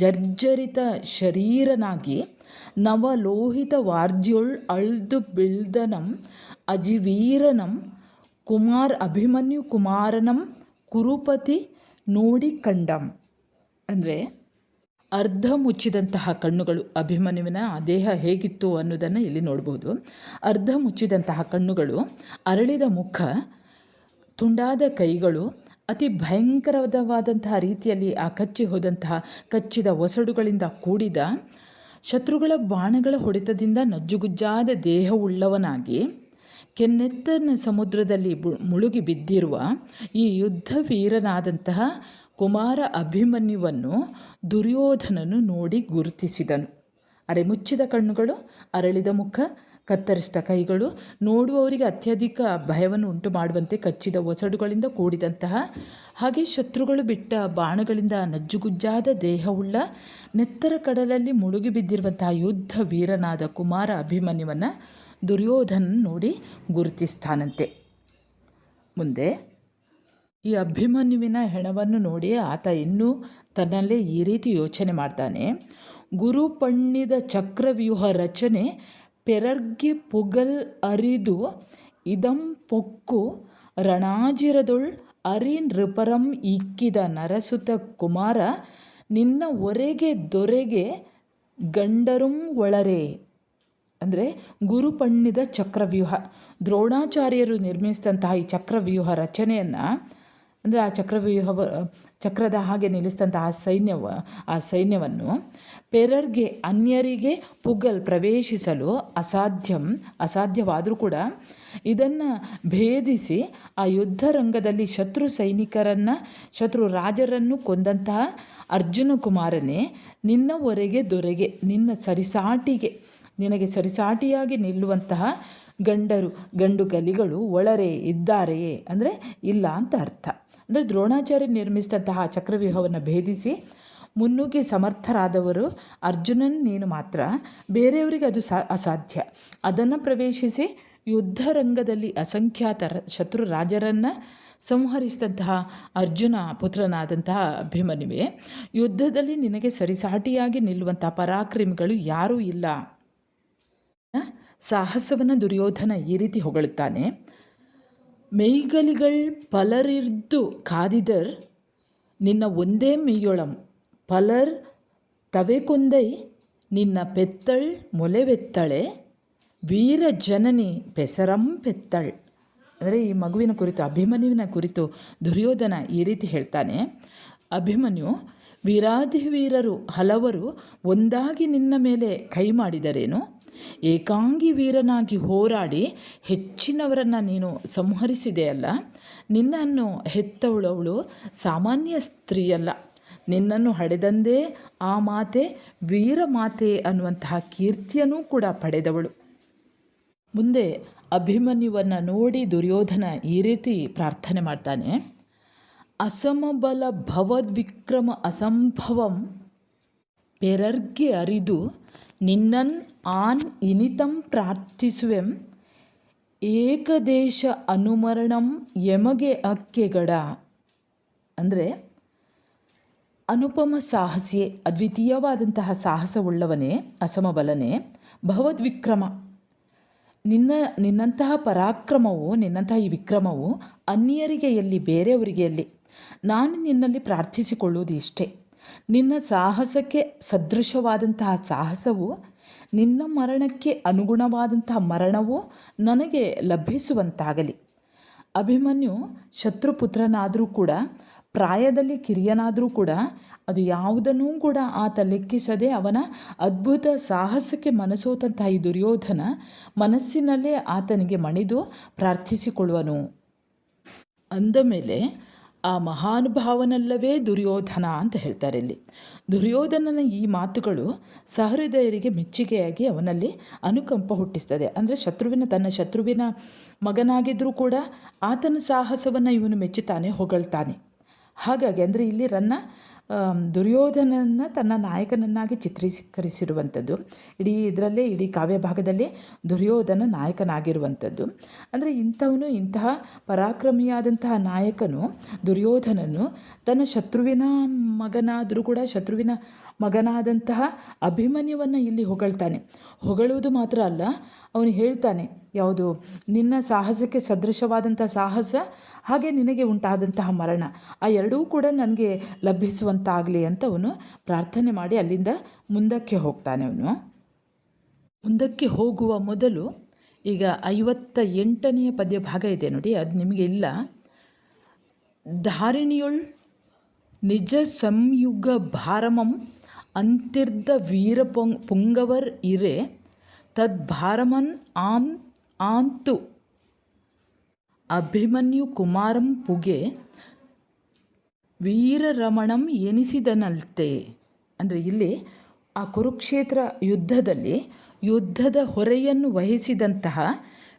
ಜರ್ಜರಿತ ಶರೀರನಾಗಿ ನವಲೋಹಿತ ವಾರ್ಜ್ಯೊಳ್ ಅಳ್ದು ಬಿಳ್ದನಂ ಅಜಿವೀರನಂ ಅಭಿಮನ್ಯು ಕುಮಾರನಂ ಕುರುಪತಿ ನೋಡಿ ಕಂಡಂ. ಅಂದರೆ ಅರ್ಧ ಮುಚ್ಚಿದಂತಹ ಕಣ್ಣುಗಳು, ಅಭಿಮನ್ಯುವಿನ ದೇಹ ಹೇಗಿತ್ತು ಅನ್ನೋದನ್ನು ಇಲ್ಲಿ ನೋಡ್ಬೋದು. ಅರ್ಧ ಮುಚ್ಚಿದಂತಹ ಕಣ್ಣುಗಳು, ಅರಳಿದ ಮುಖ, ತುಂಡಾದ ಕೈಗಳು, ಅತಿ ಭಯಂಕರವಾದಂತಹ ರೀತಿಯಲ್ಲಿ ಆ ಕಚ್ಚಿದ ಒಸಡುಗಳಿಂದ ಕೂಡಿದ ಶತ್ರುಗಳ ಬಾಣಗಳ ಹೊಡೆತದಿಂದ ನಜ್ಜುಗುಜ್ಜಾದ ದೇಹವುಳ್ಳವನಾಗಿ ಕೆನ್ನೆತ್ತನ ಸಮುದ್ರದಲ್ಲಿ ಮುಳುಗಿ ಬಿದ್ದಿರುವ ಈ ಯುದ್ಧ ವೀರನಾದಂತಹ ಕುಮಾರ ಅಭಿಮನ್ಯುವನ್ನು ದುರ್ಯೋಧನನು ನೋಡಿ ಗುರುತಿಸಿದನು. ಮುಚ್ಚಿದ ಕಣ್ಣುಗಳು, ಅರಳಿದ ಮುಖ, ಕತ್ತರಿಸಿದ ಕೈಗಳು, ನೋಡುವವರಿಗೆ ಅತ್ಯಧಿಕ ಭಯವನ್ನು ಉಂಟು ಮಾಡುವಂತೆ ಕಚ್ಚಿದ ಒಸಡುಗಳಿಂದ ಕೂಡಿದಂತಹ, ಹಾಗೆ ಶತ್ರುಗಳು ಬಿಟ್ಟ ಬಾಣಗಳಿಂದ ನಜ್ಜುಗುಜ್ಜಾದ ದೇಹವುಳ್ಳ ನೆತ್ತರ ಕಡಲಲ್ಲಿ ಮುಳುಗಿ ಬಿದ್ದಿರುವಂತಹ ಯುದ್ಧ ವೀರನಾದ ಕುಮಾರ ಅಭಿಮನ್ಯುವನ್ನು ದುರ್ಯೋಧನ ನೋಡಿ ಗುರುತಿಸ್ತಾನಂತೆ. ಮುಂದೆ ಈ ಅಭಿಮನ್ಯುವಿನ ಹೆಣವನ್ನು ನೋಡಿ ಆತ ಇನ್ನೂ ತನ್ನಲ್ಲೇ ಈ ರೀತಿ ಯೋಚನೆ ಮಾಡ್ತಾನೆ. ಗುರು ಪಣ್ಣಿದ ಚಕ್ರವ್ಯೂಹ ರಚನೆ ಪೆರರ್ಗೆ ಪುಗಲ್ ಅರಿದು ಇದಂ ಪೊಕ್ಕು ರಣಾಜಿರದೊಳ್ ಅರಿ ನೃಪರಂ ಇಕ್ಕಿದ ನರಸುತ ಕುಮಾರ ನಿನ್ನ ಒರೆಗೆ ದೊರೆಗೆ ಗಂಡರುಂ ಒಳರೆ. ಅಂದರೆ ಗುರುಪಣ್ಣಿದ ಚಕ್ರವ್ಯೂಹ, ದ್ರೋಣಾಚಾರ್ಯರು ನಿರ್ಮಿಸಿದಂತಹ ಈ ಚಕ್ರವ್ಯೂಹ ರಚನೆಯನ್ನು, ಅಂದರೆ ಆ ಚಕ್ರದ ಹಾಗೆ ನಿಲ್ಲಿಸಿದಂತಹ ಆ ಸೈನ್ಯವನ್ನು ಪೆರರ್ಗೆ ಅನ್ಯರಿಗೆ ಪುಗಲ್ ಪ್ರವೇಶಿಸಲು ಅಸಾಧ್ಯವಾದರೂ ಕೂಡ ಇದನ್ನು ಭೇದಿಸಿ ಆ ಯುದ್ಧ ರಂಗದಲ್ಲಿ ಶತ್ರು ರಾಜರನ್ನು ಕೊಂದಂತಹ ಅರ್ಜುನ ಕುಮಾರನೇ, ನಿನ್ನ ಒರೆಗೆ ದೊರೆಗೆ, ನಿನಗೆ ಸರಿಸಾಟಿಯಾಗಿ ನಿಲ್ಲುವಂತಹ ಗಂಡು ಗಲಿಗಳು ಒಳರೆ ಇದ್ದಾರೆಯೇ, ಅಂದರೆ ಇಲ್ಲ ಅಂತ ಅರ್ಥ. ಅಂದರೆ ದ್ರೋಣಾಚಾರ್ಯ ನಿರ್ಮಿಸಿದಂತಹ ಚಕ್ರವ್ಯೂಹವನ್ನು ಭೇದಿಸಿ ಮುನ್ನುಗ್ಗಿ ಸಮರ್ಥರಾದವರು ಅರ್ಜುನನ್ ನೀನು ಮಾತ್ರ, ಬೇರೆಯವರಿಗೆ ಅದು ಅಸಾಧ್ಯ. ಅದನ್ನು ಪ್ರವೇಶಿಸಿ ಯುದ್ಧ ರಂಗದಲ್ಲಿ ಅಸಂಖ್ಯಾತ ಶತ್ರು ರಾಜರನ್ನು ಸಂಹರಿಸಿದಂತಹ ಅರ್ಜುನ ಪುತ್ರನಾದಂತಹ ಅಭಿಮನ್ಯುವೆ, ಯುದ್ಧದಲ್ಲಿ ನಿನಗೆ ಸರಿಸಾಟಿಯಾಗಿ ನಿಲ್ಲುವಂತಹ ಪರಾಕ್ರಮಿಗಳು ಯಾರೂ ಇಲ್ಲ. ಸಾಹಸವನ್ನು ದುರ್ಯೋಧನ ಈ ರೀತಿ ಹೊಗಳುತ್ತಾನೆ. மெய்கலிகள் பலரிர்து காதிதர் ನಿನ್ನ ಒಂದೇ ಮೆಯ್ಯೊಳಂ ಪಲರ್ ತವೆಕೊಂದೈ ನಿನ್ನ ಪೆತ್ತಳ್ ಮೊಲೆವೆತ್ತಳೆ ವೀರ ಜನನಿ ಪೆಸರಂ ಪೆತ್ತಳ್. ಅಂದರೆ ಈ ಮಗುವಿನ ಕುರಿತು, ಅಭಿಮನ್ಯುವಿನ ಕುರಿತು ದುರ್ಯೋಧನ ಈ ರೀತಿ ಹೇಳ್ತಾನೆ. ಅಭಿಮನ್ಯು, ವೀರಾಧಿವೀರರು ಹಲವರು ಒಂದಾಗಿ ನಿನ್ನ ಮೇಲೆ ಕೈ ಮಾಡಿದರೇನು? ಏಕಾಂಗಿ ವೀರನಾಗಿ ಹೋರಾಡಿ ಹೆಚ್ಚಿನವರನ್ನು ನೀನು ಸಂಹರಿಸಿದೆಯಲ್ಲ. ನಿನ್ನನ್ನು ಹೆತ್ತವಳವಳು ಸಾಮಾನ್ಯ ಸ್ತ್ರೀಯಲ್ಲ. ನಿನ್ನನ್ನು ಹಡೆದಂದೇ ಆ ಮಾತೆ ವೀರಮಾತೆ ಅನ್ನುವಂತಹ ಕೀರ್ತಿಯನ್ನೂ ಕೂಡ ಪಡೆದವಳು. ಮುಂದೆ ಅಭಿಮನ್ಯುವನ್ನು ನೋಡಿ ದುರ್ಯೋಧನ ಈ ರೀತಿ ಪ್ರಾರ್ಥನೆ ಮಾಡ್ತಾನೆ. ಅಸಮಬಲ ಭವದ್ವಿಕ್ರಮ ಅಸಂಭವಂ ಪೆರರ್ಗೆ ಅರಿದು ನಿನ್ನನ್ ಆನ್ ಇನಿತಂ ಪ್ರಾರ್ಥಿಸುವೆಂ ಏಕದೇಶ ಅನುಮರಣಂ ಯಮಗೆ ಅಕ್ಕೆಗಡ. ಅಂದರೆ ಅನುಪಮ ಸಾಹಸಿಯೇ, ಅದ್ವಿತೀಯವಾದಂತಹ ಸಾಹಸವುಳ್ಳವನೇ, ಅಸಮಬಲನೇ, ಭವದ್ವಿಕ್ರಮ, ನಿನ್ನಂತಹ ಪರಾಕ್ರಮವು, ನಿನ್ನಂತಹ ಈ ವಿಕ್ರಮವು ಅನ್ಯರಿಗೆ ಎಲ್ಲಿ, ಬೇರೆಯವರಿಗೆ ಎಲ್ಲಿ? ನಾನು ನಿನ್ನಲ್ಲಿ ಪ್ರಾರ್ಥಿಸಿಕೊಳ್ಳುವುದು ಇಷ್ಟೇ. ನಿನ್ನ ಸಾಹಸಕ್ಕೆ ಸದೃಶವಾದಂತಹ ಸಾಹಸವು, ನಿನ್ನ ಮರಣಕ್ಕೆ ಅನುಗುಣವಾದಂತಹ ಮರಣವು ನನಗೆ ಲಭಿಸುವಂತಾಗಲಿ. ಅಭಿಮನ್ಯು ಶತ್ರುಪುತ್ರನಾದರೂ ಕೂಡ ಪ್ರಾಯದಲ್ಲಿ ಕಿರಿಯನಾದರೂ ಕೂಡ ಅದು ಯಾವುದನ್ನೂ ಕೂಡ ಆತ ಲೆಕ್ಕಿಸದೆ ಅವನ ಅದ್ಭುತ ಸಾಹಸಕ್ಕೆ ಮನಸೋತಂತಹ ಈ ದುರ್ಯೋಧನ ಮನಸ್ಸಿನಲ್ಲೇ ಆತನಿಗೆ ಮಣಿದು ಪ್ರಾರ್ಥಿಸಿಕೊಳ್ಳುವನು. ಅಂದ ಮೇಲೆ ಆ ಮಹಾನುಭಾವನಲ್ಲವೇ ದುರ್ಯೋಧನ ಅಂತ ಹೇಳ್ತಾರೆ ಇಲ್ಲಿ. ದುರ್ಯೋಧನನ ಈ ಮಾತುಗಳು ಸಹೃದಯರಿಗೆ ಮೆಚ್ಚುಗೆಯಾಗಿ ಅವನಲ್ಲಿ ಅನುಕಂಪ ಹುಟ್ಟಿಸ್ತದೆ. ಅಂದರೆ ತನ್ನ ಶತ್ರುವಿನ ಮಗನಾಗಿದ್ದರೂ ಕೂಡ ಆತನ ಸಾಹಸವನ್ನು ಇವನು ಮೆಚ್ಚುತ್ತಾನೆ, ಹೊಗಳ್ತಾನೆ. ಹಾಗಾಗಿ ಅಂದರೆ ಇಲ್ಲಿ ದುರ್ಯೋಧನನ ತನ್ನ ನಾಯಕನನ್ನಾಗಿ ಚಿತ್ರೀಕರಿಸಿರುವಂಥದ್ದು. ಇಡೀ ಕಾವ್ಯ ಭಾಗದಲ್ಲಿ ದುರ್ಯೋಧನ ನಾಯಕನಾಗಿರುವಂಥದ್ದು. ಅಂದರೆ ಇಂತಹ ಪರಾಕ್ರಮಿಯಾದಂತಹ ನಾಯಕನು ದುರ್ಯೋಧನನು ತನ್ನ ಶತ್ರುವಿನ ಮಗನಾದಂತಹ ಅಭಿಮನ್ಯುವನ್ನು ಇಲ್ಲಿ ಹೊಗಳ್ತಾನೆ. ಹೊಗಳುವುದು ಮಾತ್ರ ಅಲ್ಲ, ಅವನು ಹೇಳ್ತಾನೆ ಯಾವುದು ನಿನ್ನ ಸಾಹಸಕ್ಕೆ ಸದೃಶವಾದಂಥ ಸಾಹಸ ಹಾಗೆ ನಿನಗೆ ಉಂಟಾದಂತಹ ಮರಣ ಆ ಎರಡೂ ಕೂಡ ನನಗೆ ಲಭಿಸುವಂತಾಗಲಿ ಅಂತ ಅವನು ಪ್ರಾರ್ಥನೆ ಮಾಡಿ ಅಲ್ಲಿಂದ ಮುಂದಕ್ಕೆ ಹೋಗ್ತಾನೆ. ಅವನು ಮುಂದಕ್ಕೆ ಹೋಗುವ ಮೊದಲು ಈಗ 58ನೇ ಪದ್ಯ ಭಾಗ ಇದೆ ನೋಡಿ, ಅದು ನಿಮಗೆ ಇಲ್ಲ. ಧಾರಿಣಿಯೊಳ್ ನಿಜ ಸಂಯುಗ ಭಾರಮಂ ಅಂತಿರ್ದ ವೀರ ಪುಂಗವರ್ ಇರೆ ತದ್ಭಾರಮನ್ ಆಂತು ಅಭಿಮನ್ಯು ಕುಮಾರಂ ಪುಗೆ ವೀರರಮಣಂ ಎನಿಸಿದನಲ್ತೆ. ಅಂದರೆ ಇಲ್ಲಿ ಆ ಕುರುಕ್ಷೇತ್ರ ಯುದ್ಧದಲ್ಲಿ ಯುದ್ಧದ ಹೊರೆಯನ್ನು ವಹಿಸಿದಂತಹ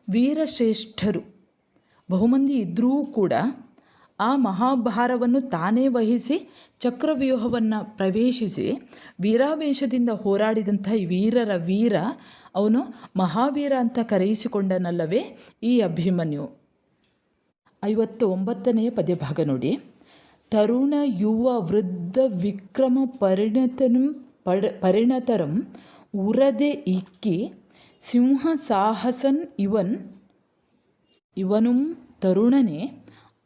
ವೀರಶ್ರೇಷ್ಠರು ಬಹುಮಂದಿ ಇದ್ದರೂ ಕೂಡ ಆ ಮಹಾಭಾರವನ್ನು ತಾನೇ ವಹಿಸಿ ಚಕ್ರವ್ಯೂಹವನ್ನು ಪ್ರವೇಶಿಸಿ ವೀರಾವೇಶದಿಂದ ಹೋರಾಡಿದಂಥ ವೀರರ ವೀರ ಅವನು ಮಹಾವೀರ ಅಂತ ಕರೆಯಿಸಿಕೊಂಡನಲ್ಲವೇ ಈ ಅಭಿಮನ್ಯು. 59ನೇ ಪದ್ಯಭಾಗ ನೋಡಿ. ತರುಣ ಯುವ ವೃದ್ಧ ವಿಕ್ರಮ ಪರಿಣತರಂ ಉರದೆ ಇಕ್ಕಿ ಸಿಂಹ ಸಾಹಸನ್ ಇವನುಂ ತರುಣನೆ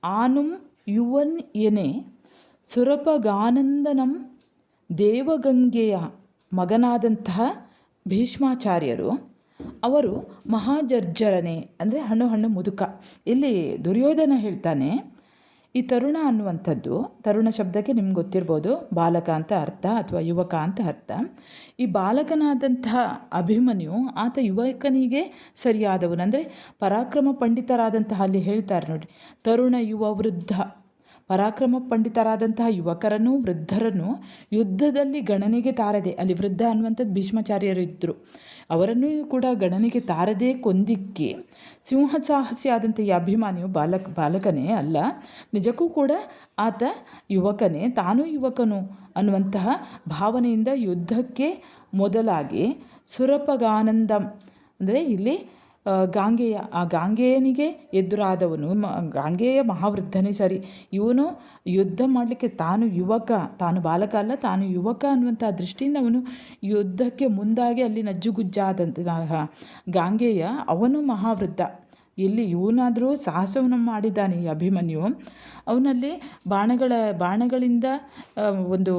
ಆನುಂ ಯುವನ್ ಎನೆ ಸುರಪಗಾನಂದನಂ ದೇವಗಂಗೆಯ ಮಗನಾದಂತಹ ಭೀಷ್ಮಾಚಾರ್ಯರು ಅವರು ಮಹಾಜರ್ಜರನೆ ಅಂದರೆ ಹಣ್ಣು ಮುದುಕ. ಇಲ್ಲಿ ದುರ್ಯೋಧನ ಹೇಳ್ತಾನೆ ಈ ತರುಣ ಅನ್ನುವಂಥದ್ದು, ತರುಣ ಶಬ್ದಕ್ಕೆ ನಿಮ್ಗೆ ಗೊತ್ತಿರ್ಬೋದು ಬಾಲಕ ಅಂತ ಅರ್ಥ ಅಥವಾ ಯುವಕ ಅಂತ ಅರ್ಥ. ಈ ಬಾಲಕನಾದಂತಹ ಅಭಿಮನ್ಯು ಆತ ಯುವಕನಿಗೆ ಸರಿಯಾದವನು. ಅಂದರೆ ಪರಾಕ್ರಮ ಪಂಡಿತರಾದಂತಹ ಅಲ್ಲಿ ಹೇಳ್ತಾರೆ ನೋಡಿ, ತರುಣ ಯುವ ವೃದ್ಧ, ಪರಾಕ್ರಮ ಪಂಡಿತರಾದಂತಹ ಯುವಕರನ್ನು ವೃದ್ಧರನ್ನು ಯುದ್ಧದಲ್ಲಿ ಗಣನೆಗೆ ತಾರದೆ, ಅಲ್ಲಿ ವೃದ್ಧ ಅನ್ನುವಂಥದ್ದು ಭೀಷ್ಮಾಚಾರ್ಯರು ಇದ್ದರು, ಅವರನ್ನೂ ಕೂಡ ಗಣನೆಗೆ ತಾರದೇ ಕೊಂದಿಕ್ಕಿ ಸಿಂಹ ಸಾಹಸಿಯಾದಂಥ ಈ ಅಭಿಮಾನಿಯು ಬಾಲಕನೇ ಅಲ್ಲ, ನಿಜಕ್ಕೂ ಕೂಡ ಆತ ಯುವಕನೇ, ತಾನೂ ಯುವಕನು ಅನ್ನುವಂತಹ ಭಾವನೆಯಿಂದ ಯುದ್ಧಕ್ಕೆ ಮೊದಲಾಗಿ ಸುರಪಗಾನಂದಂ ಅಂದರೆ ಇಲ್ಲಿ ಗಾಂಗೆಯ, ಆ ಗಾಂಗೆಯನಿಗೆ ಎದುರಾದವನು, ಗಾಂಗೆಯ ಮಹಾವೃದ್ಧನೇ ಸರಿ, ಇವನು ಯುದ್ಧ ಮಾಡಲಿಕ್ಕೆ ತಾನು ಯುವಕ, ತಾನು ಬಾಲಕ ಅಲ್ಲ ತಾನು ಯುವಕ ಅನ್ನುವಂಥ ದೃಷ್ಟಿಯಿಂದ ಅವನು ಯುದ್ಧಕ್ಕೆ ಮುಂದಾಗಿ ಅಲ್ಲಿ ನಜ್ಜುಗುಜ್ಜಾದಂತಹ ಗಾಂಗೆಯ ಅವನು ಮಹಾವೃದ್ಧ. ಇಲ್ಲಿ ಇವನಾದರೂ ಸಾಹಸವನ್ನು ಮಾಡಿದ್ದಾನೆ ಈ ಅಭಿಮನ್ಯು, ಅವನಲ್ಲಿ ಬಾಣಗಳಿಂದ ಒಂದು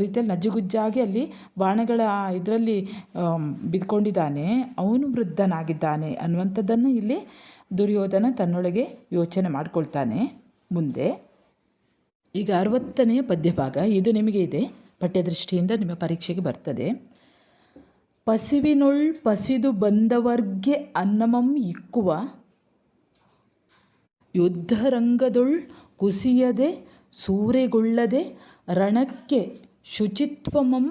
ರೀತಿಯಲ್ಲಿ ನಜ್ಜುಗುಜ್ಜಾಗಿ ಅಲ್ಲಿ ಬಾಣಗಳ ಇದರಲ್ಲಿ ಬಿದ್ಕೊಂಡಿದ್ದಾನೆ, ಅವನು ವೃದ್ಧನಾಗಿದ್ದಾನೆ ಅನ್ನುವಂಥದ್ದನ್ನು ಇಲ್ಲಿ ದುರ್ಯೋಧನ ತನ್ನೊಳಗೆ ಯೋಚನೆ ಮಾಡಿಕೊಳ್ತಾನೆ. ಮುಂದೆ ಈಗ 60ನೇ ಪದ್ಯಭಾಗ, ಇದು ನಿಮಗೆ ಇದೆ ಪಠ್ಯದೃಷ್ಟಿಯಿಂದ ನಿಮ್ಮ ಪರೀಕ್ಷೆಗೆ ಬರ್ತದೆ. ಪಸಿವಿನೊಳ್ ಪಸಿದು ಬಂದವರ್ಗೆ ಅನ್ನಮಂ ಇಕ್ಕುವ ಯುದ್ಧರಂಗದೊಳ್ ಕುಸಿಯದೆ ಸೂರೆಗೊಳ್ಳದೆ ರಣಕ್ಕೆ ಶುಚಿತ್ವಮಂ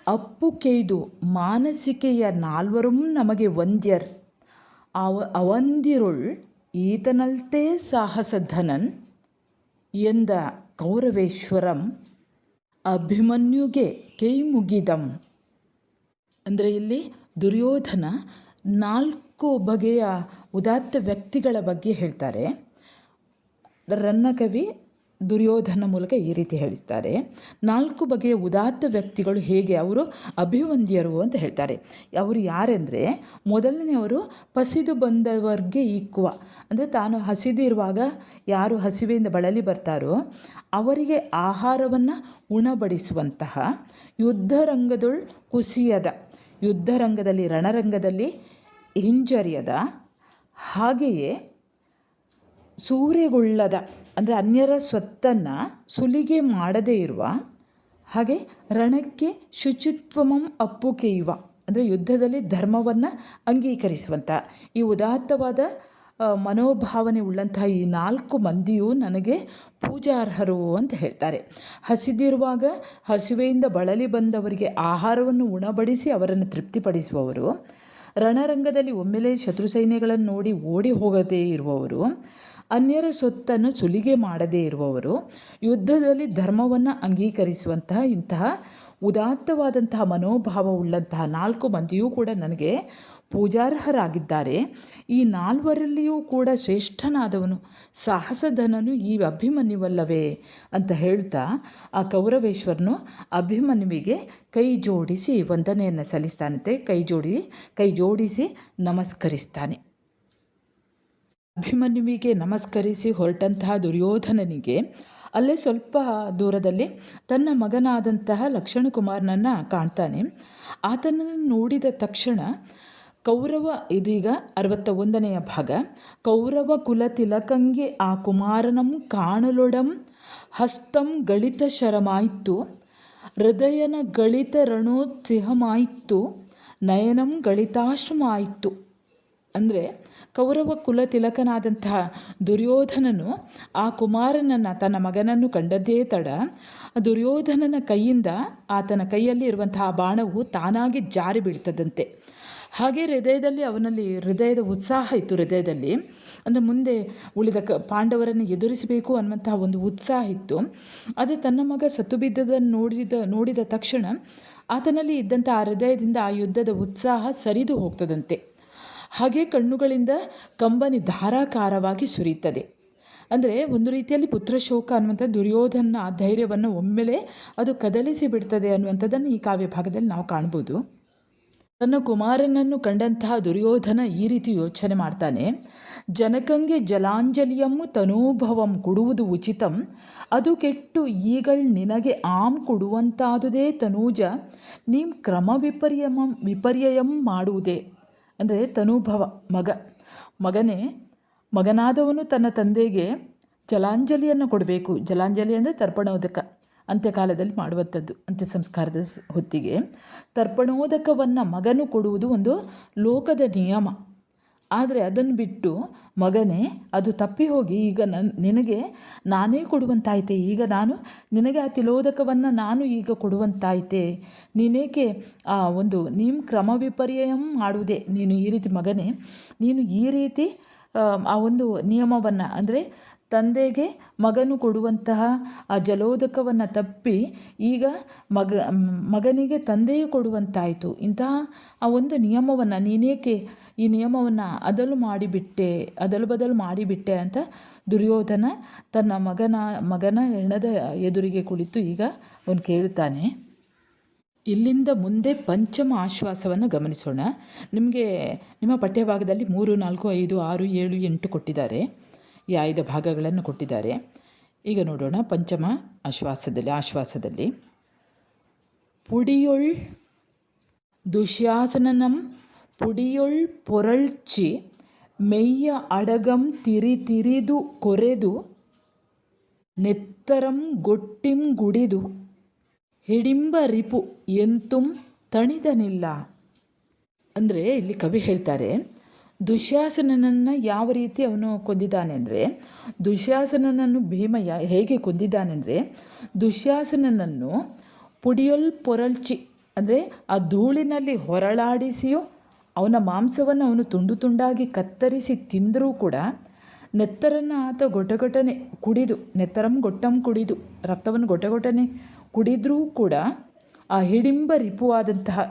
ಅಪ್ಪು ಕೆಯ್ದು ಮಾನಸಿಕೆಯ ನಾಲ್ವರುಂ ನಮಗೆ ವಂದ್ಯರ್ ಅವಂದಿರುಳ್ ಈತನಲ್ತೆ ಸಾಹಸಧನನ್ ಎಂದ ಕೌರವೇಶ್ವರಂ ಅಭಿಮನ್ಯುಗೆ ಕೈ ಮುಗಿದಂ. ಅಂದರೆ ಇಲ್ಲಿ ದುರ್ಯೋಧನ 4 ಬಗೆಯ ಉದಾತ್ತ ವ್ಯಕ್ತಿಗಳ ಬಗ್ಗೆ ಹೇಳ್ತಾರೆ. ರನ್ನಕವಿ ದುರ್ಯೋಧನ ಮೂಲಕ ಈ ರೀತಿ ಹೇಳ್ತಾರೆ, 4 ಬಗೆಯ ಉದಾತ್ತ ವ್ಯಕ್ತಿಗಳು ಹೇಗೆ ಅವರು ಅಭಿವಂದ್ಯರು ಅಂತ ಹೇಳ್ತಾರೆ. ಅವರು ಯಾರೆಂದರೆ, ಮೊದಲನೆಯವರು ಪಸಿದು ಬಂದವರ್ಗೆ ಇಕ್ಕುವ, ಅಂದರೆ ತಾನು ಹಸಿದಿರುವಾಗ ಯಾರು ಹಸಿವೆಯಿಂದ ಬಳಲಿ ಬರ್ತಾರೋ ಅವರಿಗೆ ಆಹಾರವನ್ನು ಉಣಬಡಿಸುವಂತಹ, ಯುದ್ಧರಂಗದೊಳ್ ಕುಸಿಯದ, ಯುದ್ಧರಂಗದಲ್ಲಿ ರಣರಂಗದಲ್ಲಿ ಹಿಂಜರಿಯದ, ಹಾಗೆಯೇ ಸೂರೆಗೊಳ್ಳದ ಅಂದರೆ ಅನ್ಯರ ಸ್ವತ್ತನ್ನು ಸುಲಿಗೆ ಮಾಡದೇ ಇರುವ, ಹಾಗೆ ರಣಕ್ಕೆ ಶುಚಿತ್ವಮಂ ಅಪ್ಪುಕೆಯುವ, ಅಂದರೆ ಯುದ್ಧದಲ್ಲಿ ಧರ್ಮವನ್ನು ಅಂಗೀಕರಿಸುವಂಥ ಈ ಉದಾತ್ತವಾದ ಮನೋಭಾವನೆ ಉಳ್ಳಂತಹ ಈ 4 ಮಂದಿಯೂ ನನಗೆ ಪೂಜಾರ್ಹರು ಅಂತ ಹೇಳ್ತಾರೆ. ಹಸಿದಿರುವಾಗ ಹಸಿವೆಯಿಂದ ಬಳಲಿ ಬಂದವರಿಗೆ ಆಹಾರವನ್ನು ಉಣಬಡಿಸಿ ಅವರನ್ನು ತೃಪ್ತಿಪಡಿಸುವವರು, ರಣರಂಗದಲ್ಲಿ ಒಮ್ಮೆಲೇ ಶತ್ರು ಸೈನ್ಯಗಳನ್ನು ನೋಡಿ ಓಡಿ ಹೋಗದೇ ಇರುವವರು, ಅನ್ಯರ ಸೊತ್ತನ್ನು ಸುಲಿಗೆ ಮಾಡದೇ ಇರುವವರು, ಯುದ್ಧದಲ್ಲಿ ಧರ್ಮವನ್ನು ಅಂಗೀಕರಿಸುವಂತಹ ಇಂತಹ ಉದಾತ್ತವಾದಂತಹ ಮನೋಭಾವವುಳ್ಳಂತಹ 4 ಮಂದಿಯೂ ಕೂಡ ನನಗೆ ಪೂಜಾರ್ಹರಾಗಿದ್ದಾರೆ. ಈ 4ರಲ್ಲಿಯೂ ಕೂಡ ಶ್ರೇಷ್ಠನಾದವನು ಸಾಹಸಧನನು ಈ ಅಭಿಮನ್ಯುವಲ್ಲವೇ ಅಂತ ಹೇಳ್ತಾ ಆ ಕೌರವೇಶ್ವರನು ಅಭಿಮನ್ಯುವಿಗೆ ಕೈ ಜೋಡಿಸಿ ವಂದನೆಯನ್ನು ಸಲ್ಲಿಸ್ತಾನಂತೆ. ಕೈ ಜೋಡಿಸಿ ನಮಸ್ಕರಿಸ್ತಾನೆ. ಅಭಿಮನ್ಯುವಿಗೆ ನಮಸ್ಕರಿಸಿ ಹೊರಟಂತಹ ದುರ್ಯೋಧನನಿಗೆ ಅಲ್ಲೇ ಸ್ವಲ್ಪ ದೂರದಲ್ಲಿ ತನ್ನ ಮಗನಾದಂತಹ ಲಕ್ಷಣಕುಮಾರನನ್ನು ಕಾಣ್ತಾನೆ. ಆತನನ್ನು ನೋಡಿದ ತಕ್ಷಣ ಕೌರವ, ಇದೀಗ 61ನೆಯ ಭಾಗ. ಕೌರವ ಕುಲ ತಿಲಕಂಗೆ ಆ ಕುಮಾರನಂ ಕಾಣಲೊಡಂ ಹಸ್ತಂ ಗಳಿತ ಶರಮಾಯಿತು, ಹೃದಯನ ಗಳಿತ ರಣೋತ್ಸಿಹಮಾಯಿತು, ನಯನಂ ಗಳಿತಾಶ್ರಮಾಯಿತು. ಅಂದರೆ ಕೌರವ ಕುಲ ತಿಲಕನಾದಂತಹ ದುರ್ಯೋಧನನು ಆ ಕುಮಾರನನ್ನು, ತನ್ನ ಮಗನನ್ನು ಕಂಡದ್ದೇ ತಡ ದುರ್ಯೋಧನನ ಕೈಯಿಂದ ಆತನ ಕೈಯಲ್ಲಿ ಇರುವಂತಹ ಬಾಣವು ತಾನಾಗಿ ಜಾರಿ ಬೀಳ್ತದಂತೆ. ಹಾಗೆ ಅವನಲ್ಲಿ ಹೃದಯದ ಉತ್ಸಾಹ ಇತ್ತು. ಹೃದಯದಲ್ಲಿ ಅಂದರೆ ಮುಂದೆ ಉಳಿದ ಪಾಂಡವರನ್ನು ಎದುರಿಸಬೇಕು ಅನ್ನುವಂತಹ ಒಂದು ಉತ್ಸಾಹ ಇತ್ತು. ಆದರೆ ತನ್ನ ಮಗ ಸತ್ತು ಬಿದ್ದದನ್ನು ನೋಡಿದ ತಕ್ಷಣ ಆತನಲ್ಲಿ ಇದ್ದಂಥ ಆ ಹೃದಯದಿಂದ ಆ ಯುದ್ಧದ ಉತ್ಸಾಹ ಸರಿದು ಹೋಗ್ತದಂತೆ. ಹಾಗೆ ಕಣ್ಣುಗಳಿಂದ ಕಂಬನಿ ಧಾರಾಕಾರವಾಗಿ ಸುರಿಯುತ್ತದೆ. ಅಂದರೆ ಒಂದು ರೀತಿಯಲ್ಲಿ ಪುತ್ರಶೋಕ ಅನ್ನುವಂಥ ದುರ್ಯೋಧನ ಆ ಧೈರ್ಯವನ್ನು ಒಮ್ಮೆಲೆ ಅದು ಕದಲಿಸಿ ಬಿಡ್ತದೆ ಅನ್ನುವಂಥದ್ದನ್ನು ಈ ಕಾವ್ಯ ಭಾಗದಲ್ಲಿ ನಾವು ಕಾಣ್ಬೋದು. ತನ್ನ ಕುಮಾರನನ್ನು ಕಂಡಂತಹ ದುರ್ಯೋಧನ ಈ ರೀತಿ ಯೋಚನೆ ಮಾಡ್ತಾನೆ. ಜನಕಂಗೆ ಜಲಾಂಜಲಿಯಮ್ಮು ತನೂಭವಂ ಕೊಡುವುದು ಉಚಿತಂ, ಅದು ಕೆಟ್ಟು ಈಗಳ್ ನಿನಗೆ ಆಮ್ ಕೊಡುವಂತಾದುದೇ ತನೂಜ, ನೀಂ ಕ್ರಮ ವಿಪರ್ಯಯಂ ಮಾಡುವುದೇ. ಅಂದರೆ ತನೂಭವ ಮಗನಾದವನು ತನ್ನ ತಂದೆಗೆ ಜಲಾಂಜಲಿಯನ್ನು ಕೊಡಬೇಕು. ಜಲಾಂಜಲಿ ಅಂದರೆ ತರ್ಪಣೋದಕ, ಅಂತ್ಯಕಾಲದಲ್ಲಿ ಮಾಡುವಂಥದ್ದು. ಅಂತ್ಯ ಸಂಸ್ಕಾರದ ಹೊತ್ತಿಗೆ ತರ್ಪಣೋದಕವನ್ನು ಮಗನು ಕೊಡುವುದು ಒಂದು ಲೋಕದ ನಿಯಮ. ಆದರೆ ಅದನ್ನು ಬಿಟ್ಟು ಮಗನೇ ಅದು ತಪ್ಪಿ ಹೋಗಿ ಈಗ ನಿನಗೆ ನಾನೇ ಕೊಡುವಂತಾಯಿತೆ, ಈಗ ನಾನು ನಿನಗೆ ಆ ತಿಲೋದಕವನ್ನು ನಾನು ಈಗ ಕೊಡುವಂತಾಯಿತೆ, ನೀನೇಕೆ ಆ ಒಂದು ನೀಂ ಕ್ರಮ ವಿಪರ್ಯಯಂ ಮಾಡುವುದೇ. ನೀನು ಈ ರೀತಿ ಮಗನೇ, ನೀನು ಈ ರೀತಿ ಆ ಒಂದು ನಿಯಮವನ್ನು ಅಂದರೆ ತಂದೆಗೆ ಮಗನು ಕೊಡುವಂತಹ ಆ ಜಲೋದಕವನ್ನು ತಪ್ಪಿ ಈಗ ಮಗನಿಗೆ ತಂದೆಯು ಕೊಡುವಂತಾಯಿತು. ಇಂತಹ ಆ ಒಂದು ನಿಯಮವನ್ನು ನೀನೇಕೆ ಈ ನಿಯಮವನ್ನು ಅದಲು ಬದಲು ಮಾಡಿಬಿಟ್ಟೆ ಅಂತ ದುರ್ಯೋಧನ ತನ್ನ ಮಗನ ಹೆಣದ ಎದುರಿಗೆ ಕುಳಿತು ಈಗ ಅವನು ಕೇಳುತ್ತಾನೆ. ಇಲ್ಲಿಂದ ಮುಂದೆ ಪಂಚಮ ಆಶ್ವಾಸವನ್ನು ಗಮನಿಸೋಣ. ನಿಮ್ಮ ಪಠ್ಯಭಾಗದಲ್ಲಿ 3, 4, 5, 6, 7, 8 ಕೊಟ್ಟಿದ್ದಾರೆ. ಈ 5 ಭಾಗಗಳನ್ನು ಕೊಟ್ಟಿದ್ದಾರೆ. ಈಗ ನೋಡೋಣ ಪಂಚಮ ಆಶ್ವಾಸದಲ್ಲಿ ಪುಡಿಯೊಳ್ ದುಶ್ಯಾಸನಂ ಪುಡಿಯೊಳ್ ಪೊರಳ್ಚಿ ಮೆಯ್ಯ ಅಡಗಂ ತಿರಿದು ಕೊರೆದು ನೆತ್ತರಂ ಗೊಟ್ಟಿಂ ಗುಡಿದು ಹಿಡಿಂಬ ರಿಪು ಎಂತುಂ ತಣಿದನಿಲ್ಲ. ಅಂದರೆ ಇಲ್ಲಿ ಕವಿ ಹೇಳ್ತಾರೆ, ದುಶ್ಯಾಸನನನ್ನು ಯಾವ ರೀತಿ ಅವನು ಕೊಂದಿದ್ದಾನೆ ಅಂದರೆ, ದುಶ್ಯಾಸನನನ್ನು ಭೀಮ ಹೇಗೆ ಕೊಂದಿದ್ದಾನೆ ಅಂದರೆ, ದುಶ್ಯಾಸನನನ್ನು ಪುಡಿಯೊಲ್ ಪೊರಳ್ಚಿ ಅಂದರೆ ಆ ಧೂಳಿನಲ್ಲಿ ಹೊರಳಾಡಿಸಿಯೋ ಅವನ ಮಾಂಸವನ್ನು ಅವನು ತುಂಡು ತುಂಡಾಗಿ ಕತ್ತರಿಸಿ ತಿಂದರೂ ಕೂಡ ನೆತ್ತರನ್ನು ಆತ ಗೊಟಗೊಟನೆ ಕುಡಿದು, ನೆತ್ತರಂ ಗೊಟ್ಟಂ ಕುಡಿದು ರಕ್ತವನ್ನು ಗೊಟಗೊಟನೆ ಕುಡಿದ್ರೂ ಕೂಡ ಆ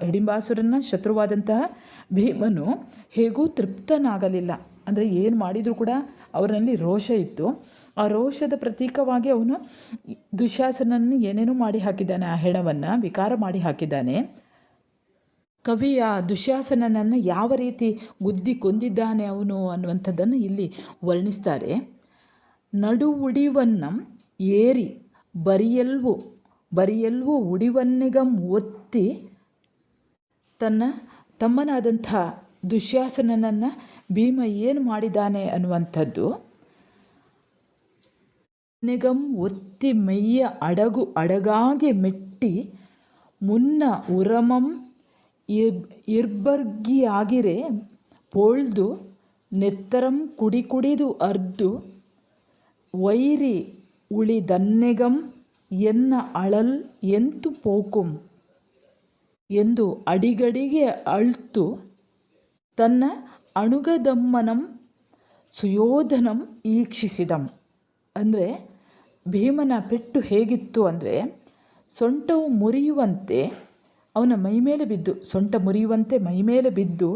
ಹಿಡಿಂಬಾಸುರನ ಶತ್ರುವಾದಂತಹ ಭೀಮನು ಹೇಗೂ ತೃಪ್ತನಾಗಲಿಲ್ಲ. ಅಂದರೆ ಏನು ಮಾಡಿದರೂ ಕೂಡ ಅವರಲ್ಲಿ ರೋಷ ಇತ್ತು. ಆ ರೋಷದ ಪ್ರತೀಕವಾಗಿ ಅವನು ದುಶ್ಯಾಸನನ್ನು ಏನೇನೋ ಮಾಡಿ ಹಾಕಿದ್ದಾನೆ, ಆ ಹೆಣವನ್ನು ವಿಕಾರ ಮಾಡಿ ಹಾಕಿದ್ದಾನೆ. ಕವಿ ಆ ದುಶ್ಯಾಸನನನ್ನು ಯಾವ ರೀತಿ ಗುದ್ದಿ ಕೊಂದಿದ್ದಾನೆ ಅವನು ಅನ್ನುವಂಥದ್ದನ್ನು ಇಲ್ಲಿ ವರ್ಣಿಸ್ತಾರೆ. ನಡು ಉಡಿವನ್ನಂ ಏರಿ ಬರಿಯಲ್ವು ಉಡಿವನ್ನಿಗಂ ಒತ್ತಿ ತನ್ನ ತಮ್ಮನಾದಂಥ ದುಶ್ಯಾಸನನನ್ನು ಭೀಮ ಏನು ಮಾಡಿದ್ದಾನೆ ಅನ್ನುವಂಥದ್ದು ನೆಗಂ ಒತ್ತಿ ಮೆಯ್ಯ ಅಡಗು ಅಡಗಾಗೆ ಮೆಟ್ಟಿ ಮುನ್ನ ಉರಮಂ ಇರ್ಬರ್ಗಿಯಾಗಿರೆ ಪೋಳ್ದು ನೆತ್ತರಂ ಕುಡಿ ಕುಡಿದು ಅರ್ದು ವೈರಿ ಉಳಿದನ್ನೆಗಂ ಎನ್ನ ಅಳಲ್ ಎಂತು ಪೋಕುಂ ಎಂದು ಅಡಿಗಡಿಗೆ ಅಳ್ತು ತನ್ನ ಅಣುಗದಮ್ಮನಂ ಸುಯೋಧನಂ ಈಕ್ಷಿಸಿದಂ. ಅಂದರೆ ಭೀಮನ ಪೆಟ್ಟು ಹೇಗಿತ್ತು ಅಂದರೆ ಸೊಂಟವು ಮುರಿಯುವಂತೆ ಅವನ ಮೈಮೇಲೆ ಬಿದ್ದು, ಸೊಂಟ ಮುರಿಯುವಂತೆ ಮೈಮೇಲೆ ಬಿದ್ದು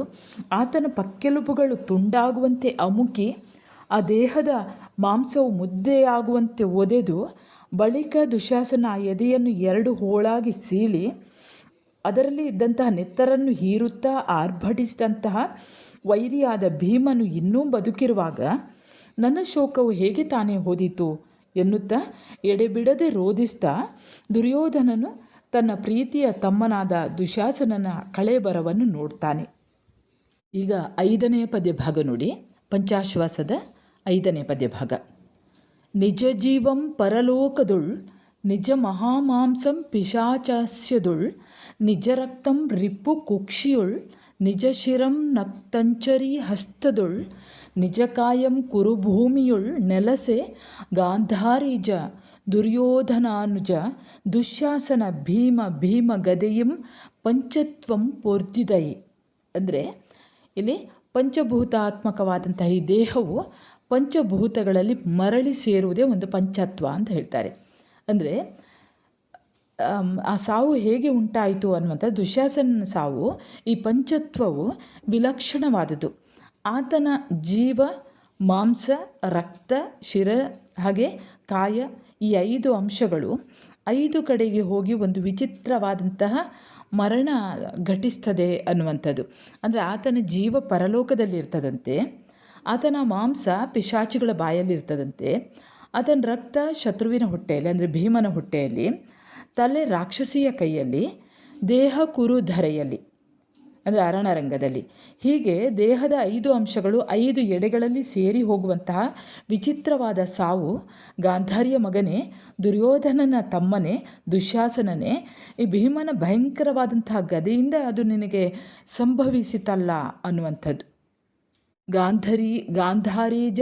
ಆತನ ಪಕ್ಕೆಲುಬುಗಳು ತುಂಡಾಗುವಂತೆ ಅಮುಕಿ ಆ ದೇಹದ ಮಾಂಸವು ಮುದ್ದೆಯಾಗುವಂತೆ ಒದೆದು ಬಳಿಕ ದುಶ್ಯಾಸನ ಆ ಎದೆಯನ್ನು 2 ಹೋಳಾಗಿ ಸೀಳಿ ಅದರಲ್ಲಿ ಇದ್ದಂತಹ ನೆತ್ತರನ್ನು ಹೀರುತ್ತಾ ಆರ್ಭಟಿಸಿದಂತಹ ವೈರಿಯಾದ ಭೀಮನು ಇನ್ನೂ ಬದುಕಿರುವಾಗ ನನ್ನ ಶೋಕವು ಹೇಗೆ ತಾನೇ ಹೋದೀತು ಎನ್ನುತ್ತಾ ಎಡೆಬಿಡದೆ ರೋಧಿಸ್ತಾ ದುರ್ಯೋಧನನು ತನ್ನ ಪ್ರೀತಿಯ ತಮ್ಮನಾದ ದುಶ್ಯಾಸನನ ಕಳೇಬರವನ್ನು ನೋಡ್ತಾನೆ. ಈಗ 5ನೇ ಪದ್ಯಭಾಗ ನೋಡಿ, ಪಂಚಾಶ್ವಾಸದ 5ನೇ ಪದ್ಯಭಾಗ. ನಿಜ ಜೀವಂ ಪರಲೋಕದುಳ್ ನಿಜ ಮಹಾಮಾಂಸಂ ಪಿಶಾಚಾಸ್ಯದುಳ್ ನಿಜ ರಕ್ತಂ ರಿಪು ಕುಕ್ಷಿಯುಳ್ ನಿಜ ಶಿರಂ ನಕ್ತಂಚರಿ ಹಸ್ತದುಳ್ ನಿಜ ಕಾಯಂ ಕುರುಭೂಮಿಯುಳ್ ನೆಲಸೆ ಗಾಂಧಾರೀಜ ದುರ್ಯೋಧನಾನುಜ ದುಶ್ಯಾಸನ ಭೀಮ ಭೀಮ ಗದೆಯಂ ಪಂಚತ್ವಂ ಪೊರ್ದಿದೈ. ಅಂದರೆ ಇಲ್ಲಿ ಪಂಚಭೂತಾತ್ಮಕವಾದಂತಹ ಈ ದೇಹವು ಪಂಚಭೂತಗಳಲ್ಲಿ ಮರಳಿ ಸೇರುವುದೇ ಒಂದು ಪಂಚತ್ವ ಅಂತ ಹೇಳ್ತಾರೆ. ಅಂದರೆ ಆ ಸಾವು ಹೇಗೆ ಉಂಟಾಯಿತು ಅನ್ನುವಂಥ ದುಶ್ಯಾಸನ ಸಾವು, ಈ ಪಂಚತ್ವವು ವಿಲಕ್ಷಣವಾದುದು. ಆತನ ಜೀವ, ಮಾಂಸ, ರಕ್ತ, ಶಿರ ಹಾಗೆ ಕಾಯ ಈ 5 ಅಂಶಗಳು 5 ಕಡೆಗೆ ಹೋಗಿ ಒಂದು ವಿಚಿತ್ರವಾದಂತಹ ಮರಣ ಘಟಿಸ್ತದೆ ಅನ್ನುವಂಥದ್ದು. ಅಂದರೆ ಆತನ ಜೀವ ಪರಲೋಕದಲ್ಲಿ ಇರ್ತದಂತೆ, ಆತನ ಮಾಂಸ ಪಿಶಾಚಿಗಳ ಬಾಯಲ್ಲಿ ಇರ್ತದಂತೆ, ಆತನ ರಕ್ತ ಶತ್ರುವಿನ ಹೊಟ್ಟೆಯಲ್ಲಿ ಅಂದರೆ ಭೀಮನ ಹೊಟ್ಟೆಯಲ್ಲಿ, ತಲೆ ರಾಕ್ಷಸಿಯ ಕೈಯಲ್ಲಿ, ದೇಹ ಕುರುಧರೆಯಲ್ಲಿ ಅಂದರೆ ಅರಣರಂಗದಲ್ಲಿ. ಹೀಗೆ ದೇಹದ 5 ಅಂಶಗಳು 5 ಎಡೆಗಳಲ್ಲಿ ಸೇರಿ ಹೋಗುವಂತಹ ವಿಚಿತ್ರವಾದ ಸಾವು, ಗಾಂಧಾರಿಯ ಮಗನೇ, ದುರ್ಯೋಧನನ ತಮ್ಮನೇ, ದುಶ್ಯಾಸನನೇ, ಈ ಭೀಮನ ಭಯಂಕರವಾದಂತಹ ಗದೆಯಿಂದ ಅದು ನಿನಗೆ ಸಂಭವಿಸಿತಲ್ಲ ಅನ್ನುವಂಥದ್ದು. ಗಾಂಧಾರೀಜ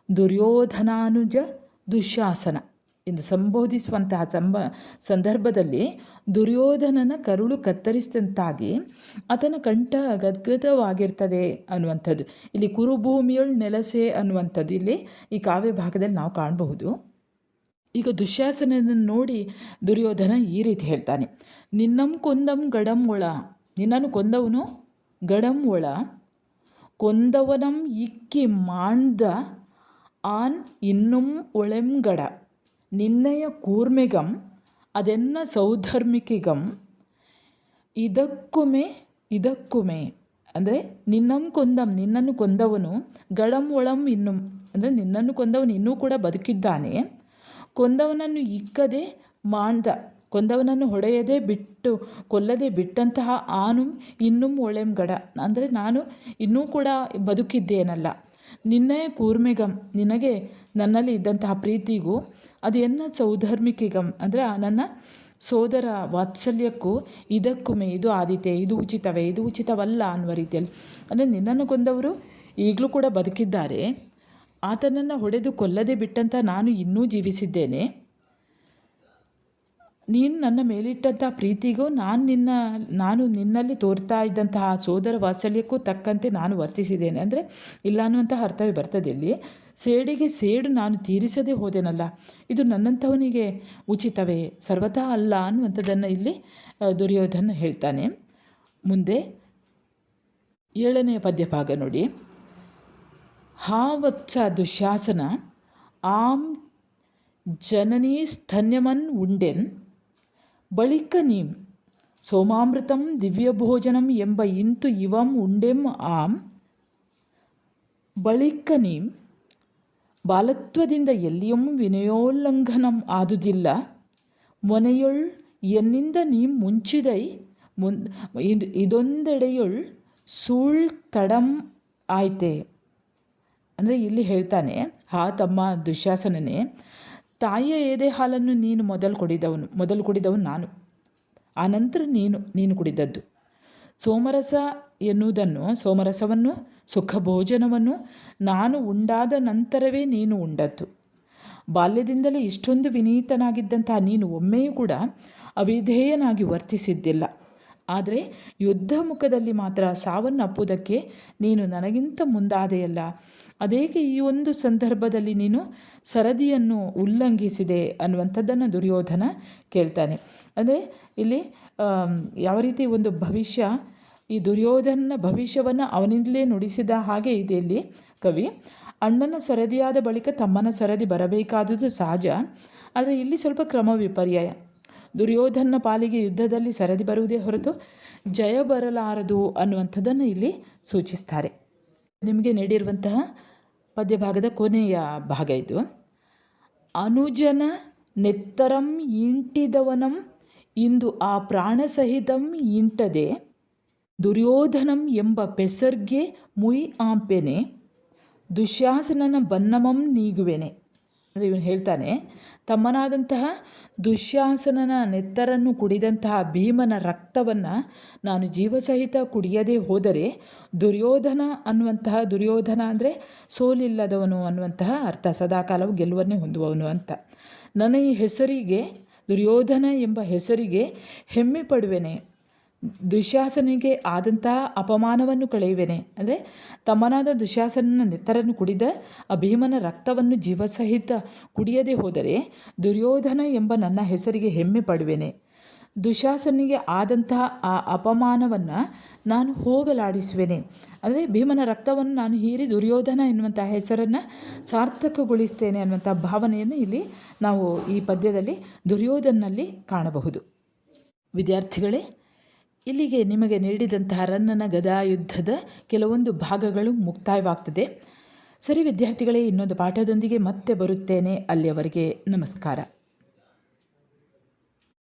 ದುರ್ಯೋಧನಾನುಜ ದುಶ್ಯಾಸನ ಎಂದು ಸಂಬೋಧಿಸುವಂತಹ ಸಂದರ್ಭದಲ್ಲಿ ದುರ್ಯೋಧನನ ಕರುಳು ಕತ್ತರಿಸಿದಂತಾಗಿ ಆತನ ಕಂಠ ಗದ್ಗದವಾಗಿರ್ತದೆ ಅನ್ನುವಂಥದ್ದು. ಇಲ್ಲಿ ಕುರುಭೂಮಿಯೊಳ್ ನೆಲಸೆ ಅನ್ನುವಂಥದ್ದು ಇಲ್ಲಿ ಈ ಕಾವ್ಯ ಭಾಗದಲ್ಲಿ ನಾವು ಕಾಣಬಹುದು. ಈಗ ದುಶ್ಯಾಸನನ್ನು ನೋಡಿ ದುರ್ಯೋಧನ ಈ ರೀತಿ ಹೇಳ್ತಾನೆ. ನಿನ್ನಂ ಕೊಂದಂ ಗಡಂ ಒಳ, ನಿನ್ನನ್ನು ಕೊಂದವನು ಗಡಂ ಒಳ, ಕೊಂದವನಂ ಇಕ್ಕಿ ಮಾಣ್ದ ಆನ್ ಇನ್ನುಂ ಒಳೆಂಗಡ, ನಿನ್ನಯ ಕೂರ್ಮೆಗಂ ಅದೆನ್ನ ಸೌಧರ್ಮಿಕಿಗಂ ಇದಕ್ಕುಮೆ ಅಂದರೆ ನಿನ್ನಂ ಕೊಂದಂ ನಿನ್ನನ್ನು ಕೊಂದವನು, ಗಡಂ ಒಳಂ ಇನ್ನುಂ ಅಂದರೆ ನಿನ್ನನ್ನು ಕೊಂದವನು ಇನ್ನೂ ಕೂಡ ಬದುಕಿದ್ದಾನೆ, ಕೊಂದವನನ್ನು ಇಕ್ಕದೆ ಮಾಣ್ದ ಕೊಂದವನನ್ನು ಹೊಡೆಯದೆ ಬಿಟ್ಟು ಕೊಲ್ಲದೆ ಬಿಟ್ಟಂತಹ ಆನು ಇನ್ನುಂ ಒಳೆಂಗಡ ಅಂದರೆ ನಾನು ಇನ್ನೂ ಕೂಡ ಬದುಕಿದ್ದೇನಲ್ಲ, ನಿನ್ನಯ ಕೂರ್ಮೆಗಂ ನಿನಗೆ ನನ್ನಲ್ಲಿ ಇದ್ದಂತಹ ಪ್ರೀತಿಗೂ, ಅದು ಎನ್ನ ಸೌಧರ್ಮಿಕಿಗಂ ಅಂದರೆ ನನ್ನ ಸೋದರ ವಾತ್ಸಲ್ಯಕ್ಕೂ, ಇದಕ್ಕುಮೆ ಇದು ಆದೀತೆ, ಇದು ಉಚಿತವೇ, ಇದು ಉಚಿತವಲ್ಲ ಅನ್ನುವ ರೀತಿಯಲ್ಲಿ. ಅಂದರೆ ನಿನ್ನನ್ನು ಕೊಂದವರು ಈಗಲೂ ಕೂಡ ಬದುಕಿದ್ದಾರೆ, ಆತನನ್ನು ಹೊಡೆದು ಕೊಲ್ಲದೆ ಬಿಟ್ಟಂಥ ನಾನು ಇನ್ನೂ ಜೀವಿಸಿದ್ದೇನೆ, ನೀನು ನನ್ನ ಮೇಲಿಟ್ಟಂಥ ಪ್ರೀತಿಗೂ ನಾನು ನಿನ್ನಲ್ಲಿ ತೋರ್ತಾ ಇದ್ದಂತಹ ಸೋದರ ವಾತ್ಸಲ್ಯಕ್ಕೂ ತಕ್ಕಂತೆ ನಾನು ವರ್ತಿಸಿದ್ದೇನೆ ಅಂದರೆ ಇಲ್ಲ ಅನ್ನುವಂತಹ ಅರ್ಥವೇ ಬರ್ತದೆ ಇಲ್ಲಿ. ಸೇಡಿಗೆ ಸೇಡು ನಾನು ತೀರಿಸದೇ ಹೋದೆನಲ್ಲ, ಇದು ನನ್ನಂಥವನಿಗೆ ಉಚಿತವೇ, ಸರ್ವಥಾ ಅಲ್ಲ ಅನ್ನುವಂಥದ್ದನ್ನು ಇಲ್ಲಿ ದುರ್ಯೋಧನ ಹೇಳ್ತಾನೆ. ಮುಂದೆ 7ನೇ ಪದ್ಯಭಾಗ ನೋಡಿ. ಹಾವತ್ಸ ದುಶ್ಯಾಸನ ಆಂ ಜನನೀ ಸ್ತನ್ಯಮನ್ ಉಂಡೆನ್ ಬಳಿಕ ನೀಂ ಸೋಮಾಮೃತಂ ದಿವ್ಯಭೋಜನಂ ಎಂಬ ಇಂತು ಇವಂ ಉಂಡೆಂ ಆಂ ಬಳಿಕ ನೀಂ ಬಾಲತ್ವದಿಂದ ಎಲ್ಲಿಯಂ ವಿನಯೋಲ್ಲಂಘನಂ ಆದುದಿಲ್ಲ ಮೊನೆಯೊಳ್ ಎನ್ನಿಂದ ನೀಂ ಮುಂಚಿದೈ ಇದೊಂದೆಡೆಯೊಳ್ ಸೂಳ್ ತಡಂ ಆಯ್ತೆ. ಅಂದರೆ ಇಲ್ಲಿ ಹೇಳ್ತಾನೆ, ಹಾ ತಮ್ಮ ದುಶ್ಯಾಸನನೇ, ತಾಯಿಯ ಎದೆ ಹಾಲನ್ನು ನೀನು ಮೊದಲು ಕುಡಿದವನು ನಾನು, ಆನಂತರ ನೀನು ಕುಡಿದದ್ದು. ಸೋಮರಸವನ್ನು ಸುಖ ಭೋಜನವನ್ನು ನಾನು ಉಂಡಾದ ನಂತರವೇ ನೀನು ಉಂಡದ್ದು. ಬಾಲ್ಯದಿಂದಲೇ ಇಷ್ಟೊಂದು ವಿನೀತನಾಗಿದ್ದಂತಹ ನೀನು ಒಮ್ಮೆಯೂ ಕೂಡ ಅವಿಧೇಯನಾಗಿ ವರ್ತಿಸಿದ್ದಿಲ್ಲ. ಆದರೆ ಯುದ್ಧ ಮುಖದಲ್ಲಿ ಮಾತ್ರ ಸಾವನ್ನಪ್ಪುವುದಕ್ಕೆ ನೀನು ನನಗಿಂತ ಮುಂದಾದೆಯಲ್ಲ, ಅದೇಕೆ ಈ ಒಂದು ಸಂದರ್ಭದಲ್ಲಿ ನೀನು ಸರದಿಯನ್ನು ಉಲ್ಲಂಘಿಸಿದೆ ಅನ್ನುವಂಥದ್ದನ್ನು ದುರ್ಯೋಧನ ಕೇಳ್ತಾನೆ. ಅಂದರೆ ಇಲ್ಲಿ ಯಾವ ರೀತಿ ಒಂದು ಭವಿಷ್ಯ, ಈ ದುರ್ಯೋಧನ ಭವಿಷ್ಯವನ್ನು ಅವನಿಂದಲೇ ನುಡಿಸಿದ ಹಾಗೆ ಇದೆ ಇಲ್ಲಿ ಕವಿ. ಅಣ್ಣನ ಸರದಿಯಾದ ಬಳಿಕ ತಮ್ಮನ ಸರದಿ ಬರಬೇಕಾದುದು ಸಹಜ, ಆದರೆ ಇಲ್ಲಿ ಸ್ವಲ್ಪ ಕ್ರಮ ವಿಪರ್ಯಯ. ದುರ್ಯೋಧನ ಪಾಲಿಗೆ ಯುದ್ಧದಲ್ಲಿ ಸರದಿ ಬರುವುದೇ ಹೊರತು ಜಯ ಬರಲಾರದು ಅನ್ನುವಂಥದ್ದನ್ನು ಇಲ್ಲಿ ಸೂಚಿಸ್ತಾರೆ. ನಿಮಗೆ ನೀಡಿರುವಂತಹ ಪದ್ಯಭಾಗದ ಕೊನೆಯ ಭಾಗ ಇದು. ಅನುಜನ ನೆತ್ತರಂ ಇಂಟಿದವನಂ ಇಂದು ಆ ಪ್ರಾಣಸಹಿತಂ ಇಂಟದೆ ದುರ್ಯೋಧನಂ ಎಂಬ ಪೆಸರ್ಗೆ ಮುಯ್ ಆಂಪೆನೆ ದುಶ್ಯಾಸನನ ಬನ್ನಮಂ ನೀಗುವೆನೆ. ಅಂದರೆ ಇವನು ಹೇಳ್ತಾನೆ, ತಮ್ಮನಾದಂತಹ ದುಶ್ಯಾಸನನ ನೆತ್ತರನ್ನು ಕುಡಿದಂತಹ ಭೀಮನ ರಕ್ತವನ್ನು ನಾನು ಜೀವಸಹಿತ ಕುಡಿಯದೇ ಹೋದರೆ ದುರ್ಯೋಧನ ಅಂದರೆ ಸೋಲಿಲ್ಲದವನು ಅನ್ನುವಂತಹ ಅರ್ಥ, ಸದಾಕಾಲವು ಗೆಲುವನ್ನೇ ಹೊಂದುವವನು ಅಂತ. ನನ್ನ ಈ ಹೆಸರಿಗೆ, ದುರ್ಯೋಧನ ಎಂಬ ಹೆಸರಿಗೆ ಹೆಮ್ಮೆ ಪಡುವೆನೆ, ದುಶ್ಯಾಸನಿಗೆ ಆದಂತಹ ಅಪಮಾನವನ್ನು ಕಳೆಯುವೆನೆ. ಅಂದರೆ ತಮ್ಮನಾದ ದುಶ್ಯಾಸನನ ನೆತ್ತರನ್ನು ಕುಡಿದ ಆ ಭೀಮನ ರಕ್ತವನ್ನು ಜೀವಸಹಿತ ಕುಡಿಯದೇ ಹೋದರೆ ದುರ್ಯೋಧನ ಎಂಬ ನನ್ನ ಹೆಸರಿಗೆ ಹೆಮ್ಮೆ ಪಡುವೆನೆ. ದುಶ್ಯಾಸನಿಗೆ ಆದಂತಹ ಆ ಅಪಮಾನವನ್ನು ನಾನು ಹೋಗಲಾಡಿಸುವೆನೆ. ಅಂದರೆ ಭೀಮನ ರಕ್ತವನ್ನು ನಾನು ಹೀರಿ ದುರ್ಯೋಧನ ಎನ್ನುವಂಥ ಹೆಸರನ್ನು ಸಾರ್ಥಕಗೊಳಿಸ್ತೇನೆ ಅನ್ನುವಂಥ ಭಾವನೆಯನ್ನು ಇಲ್ಲಿ ನಾವು ಈ ಪದ್ಯದಲ್ಲಿ ದುರ್ಯೋಧನಲ್ಲಿ ಕಾಣಬಹುದು. ವಿದ್ಯಾರ್ಥಿಗಳೇ, ಇಲ್ಲಿಗೆ ನಿಮಗೆ ನೀಡಿದಂತಹ ರನ್ನನ ಗದಾಯುದ್ಧದ ಕೆಲವೊಂದು ಭಾಗಗಳು ಮುಕ್ತಾಯವಾಗ್ತದೆ. ಸರಿ ವಿದ್ಯಾರ್ಥಿಗಳೇ, ಇನ್ನೊಂದು ಪಾಠದೊಂದಿಗೆ ಮತ್ತೆ ಬರುತ್ತೇನೆ. ಅಲ್ಲಿಯವರೆಗೆ ನಮಸ್ಕಾರ.